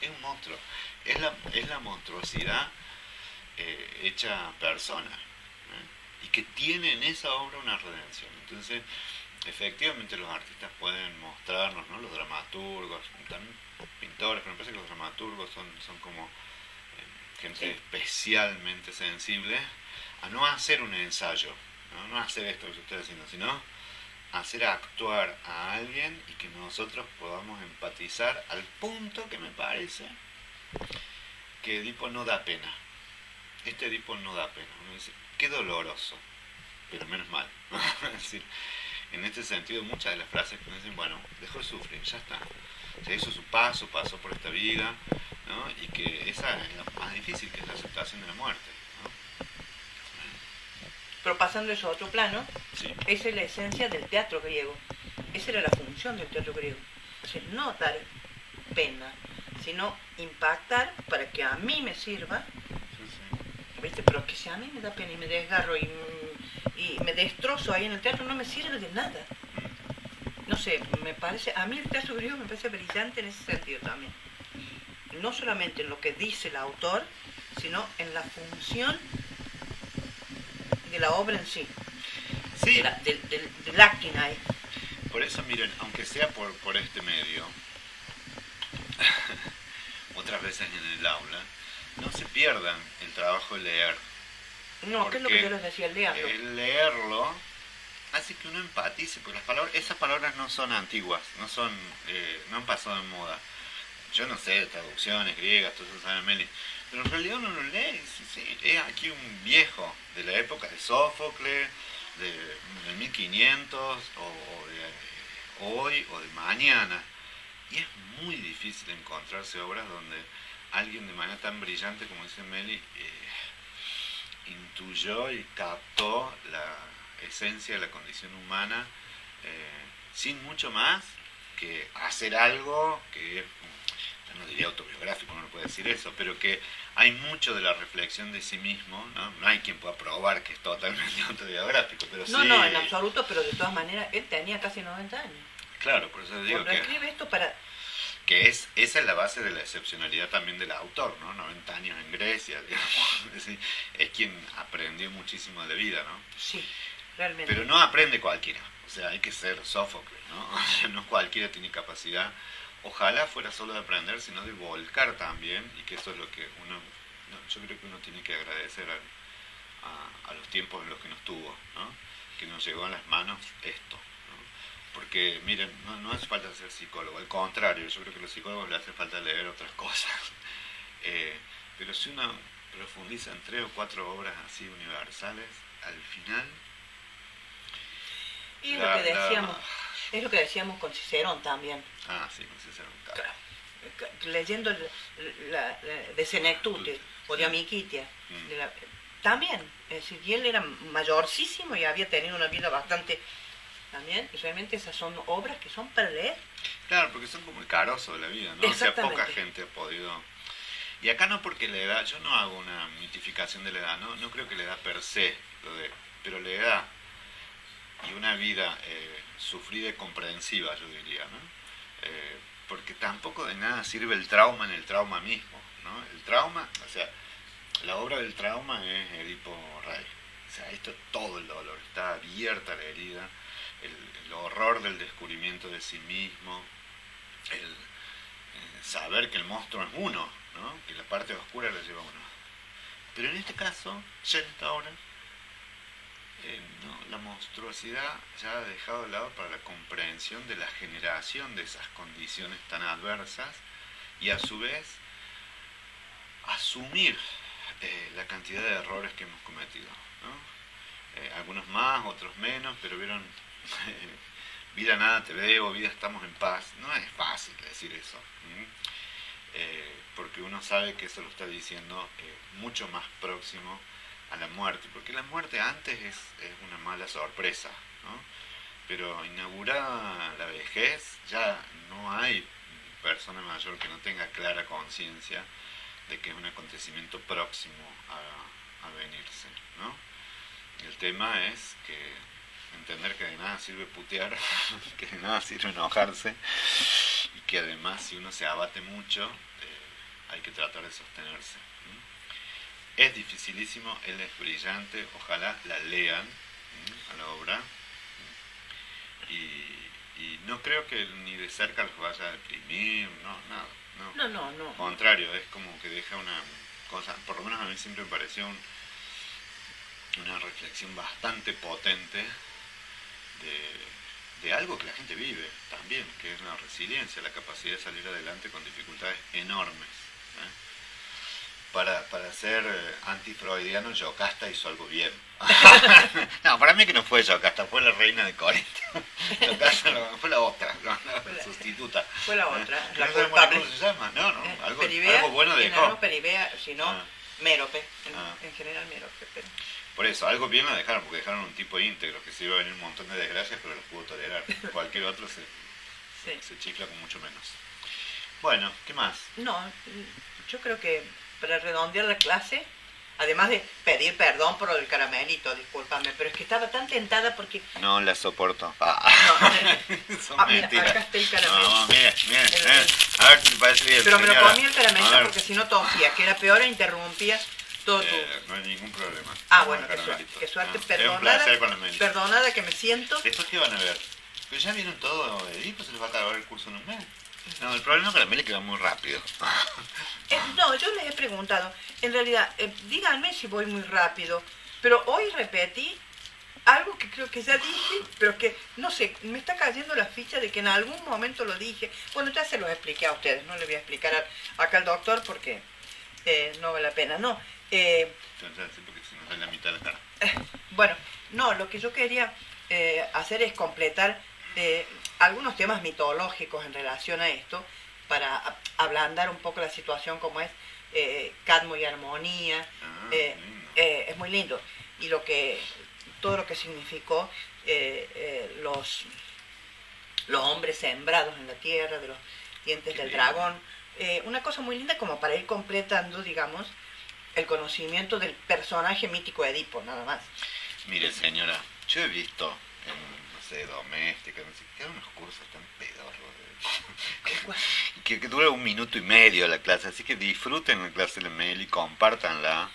es un monstruo. Es la monstruosidad hecha persona. Y que tiene en esa obra una redención. Entonces, efectivamente los artistas pueden mostrarnos, ¿no? Los dramaturgos, también pintores, pero me parece que los dramaturgos son como gente Sí. especialmente sensible a no hacer un ensayo, no hacer esto que yo estoy haciendo, sino hacer actuar a alguien y que nosotros podamos empatizar al punto que me parece que Edipo no da pena. Este Edipo no da pena. Uno dice, qué doloroso, pero menos mal. Es decir, en este sentido, muchas de las frases que me dicen, bueno, dejó de sufrir, ya está. Se hizo su paso, pasó por esta vida, ¿no? Y que esa es lo más difícil, que es la aceptación de la muerte, ¿no? Pero pasando eso a otro plano, Sí. esa es la esencia del teatro griego. Esa era la función del teatro griego. Es decir, no dar pena, sino impactar para que a mí me sirva, ¿viste? Pero que si a mí me da pena y me desgarro y me destrozo ahí en el teatro, no me sirve de nada. No sé, me parece, a mí el teatro griego me parece brillante en ese sentido también. No solamente en lo que dice el autor, sino en la función de la obra en sí, Sí, del acting ahí. por eso miren, aunque sea por este medio, otras veces en el aula, no se pierdan el trabajo de leer. No, ¿qué es lo que yo les decía? Leanlo. El leerlo hace que uno empatice, porque esas palabras no son antiguas, no han pasado de moda. Yo no sé, traducciones griegas, todo eso sabe Meli, pero en realidad uno lo lee y dice, sí, es aquí un viejo de la época de Sófocles, del 1500, o de hoy, o de mañana. Y es muy difícil encontrarse obras donde alguien de manera tan brillante como dice Meli intuyó y captó la esencia de la condición humana sin mucho más que hacer algo que no diría autobiográfico, no puede decir eso, pero que hay mucho de la reflexión de sí mismo, no hay quien pueda probar que es totalmente autobiográfico, pero No, sí. no, en absoluto, pero de todas maneras, él tenía casi 90 años. Claro, por eso digo Cuando escribe esto para... esa es la base de la excepcionalidad también del autor, ¿no? 90 años en Grecia, digamos, es quien aprendió muchísimo de la vida, ¿no? Sí, realmente. Pero no aprende cualquiera, o sea, hay que ser Sófocles, ¿no? O sea, no cualquiera tiene capacidad, ojalá fuera solo de aprender, sino de volcar también, y que eso es lo que yo creo que uno tiene que agradecer a los tiempos en los que nos tuvo, ¿no? Que nos llegó a las manos esto. Porque, miren, no hace falta ser psicólogo, al contrario, yo creo que a los psicólogos les hace falta leer otras cosas. Pero si uno profundiza en 3 o 4 obras así universales, al final... Y es lo que decíamos con Cicerón también. Ah, sí, con Cicerón. Claro. Leyendo de Senectute o de Amiquitia. También, es decir, y él era mayorcísimo y había tenido una vida bastante... También, y realmente esas son obras que son para leer. Claro, porque son como el carozo de la vida, ¿no? O sea, poca gente ha podido... Y acá no porque la edad, yo no hago una mitificación de la edad, no creo que la edad per se, pero la edad y una vida sufrida y comprensiva, yo diría, ¿no? Porque tampoco de nada sirve el trauma en el trauma mismo, ¿no? El trauma, o sea, la obra del trauma es Edipo Rey. O sea, esto es todo el dolor, está abierta la herida, el horror del descubrimiento de sí mismo, el saber que el monstruo es uno, ¿no? Que la parte oscura la lleva uno. Pero en este caso, ya en esta obra, la monstruosidad ya ha dejado de lado para la comprensión de la generación de esas condiciones tan adversas y a su vez asumir la cantidad de errores que hemos cometido, ¿no? Algunos más, otros menos, pero vieron, vida nada te debo, vida estamos en paz. No es fácil decir eso, porque uno sabe que eso lo está diciendo mucho más próximo a la muerte, porque la muerte antes es una mala sorpresa, ¿no? Pero inaugurada la vejez, ya no hay persona mayor que no tenga clara conciencia de que es un acontecimiento próximo a venirse, ¿no? El tema es que entender que de nada sirve putear, que de nada sirve enojarse, y que además si uno se abate mucho, hay que tratar de sostenerse. Es dificilísimo, él es brillante, ojalá la lean a la obra. Y no creo que ni de cerca los vaya a deprimir, no, nada. No. Al contrario, es como que deja una cosa, por lo menos a mí siempre me pareció una reflexión bastante potente de algo que la gente vive también, que es la resiliencia, la capacidad de salir adelante con dificultades enormes. Para ser antifreudiano, Yocasta hizo algo bien. No, para mí que no fue Yocasta, fue la reina de Corinto. Yocasta fue la otra, la sustituta. Fue la otra, la no sabemos culpable. cómo se llama, algo bueno en dejó. algo Peribea, sino Mérope, en general Mérope. Pero... Por eso, algo bien la dejaron, porque dejaron un tipo íntegro que se iba a venir un montón de desgracias, pero los pudo tolerar. Cualquier otro se chifla con mucho menos. Bueno, ¿qué más? No, yo creo que para redondear la clase, además de pedir perdón por el caramelito, discúlpame, pero es que estaba tan tentada porque... No la soporto. Mira, acá está el caramelo. No, mira. A ver si me parece bien. Pero me lo señora. comí el caramelito porque si no tosía, que era peor e interrumpía todo tu... No hay ningún problema. Bueno, qué suerte, Es un perdonada, placer con la mente. perdonada que me siento. ¿Después qué van a ver? Pero ya vieron todo de Edipo, se les va a acabar el curso en un mes. No, el problema con la Meli es que va muy rápido. No, yo les he preguntado, en realidad, díganme si voy muy rápido, pero hoy repetí algo que creo que ya dije, pero que, no sé, me está cayendo la ficha de que en algún momento lo dije. Bueno, ya se los expliqué a ustedes, no le voy a explicar acá al doctor porque no vale la pena, no. Porque se nos da la mitad de la cara. Bueno, no, lo que yo quería hacer es completar algunos temas mitológicos en relación a esto, para ablandar un poco la situación como es Cadmo y Armonía. Es muy lindo. Y todo lo que significó los hombres sembrados en la tierra, de los dientes del dragón. Una cosa muy linda como para ir completando, digamos, el conocimiento del personaje mítico Edipo, nada más. Mire, señora, yo he visto en, no sé, doméstica, no sé, que hay unos cursos tan pedorros. Que dura 1 minuto y medio la clase, así que disfruten la clase de Meli, compártanla,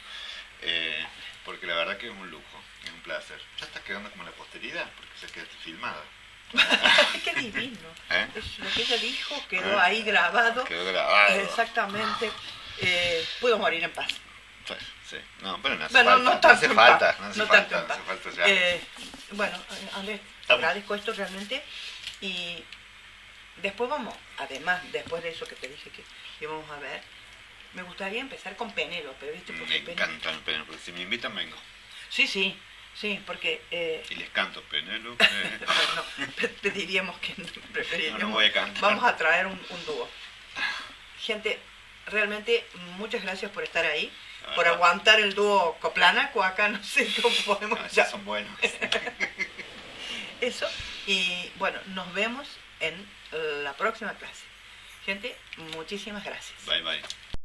porque la verdad que es un lujo, es un placer. Ya está quedando como la posteridad, porque se queda filmada. ¡Qué divino! Lo que ella dijo quedó ahí grabado. Quedó grabado. Exactamente. Pudo morir en paz. Sí. No, pero no hace bueno, falta. No hace falta. No hace falta ya. Bueno, Andrés, te agradezco esto realmente. Y después después de eso que te dije que íbamos a ver, me gustaría empezar con Penélope, ¿viste? Me encantan Penélope. Si me invitan, vengo. Sí, porque... Y les canto Penélope. Pediríamos que preferiríamos. No voy a cantar. Vamos a traer un dúo. Gente, realmente muchas gracias por estar ahí, por aguantar el dúo Coplánaco. Acá no sé cómo podemos... ya son buenos. Eso, y bueno, nos vemos en la próxima clase. Gente, muchísimas gracias. Bye.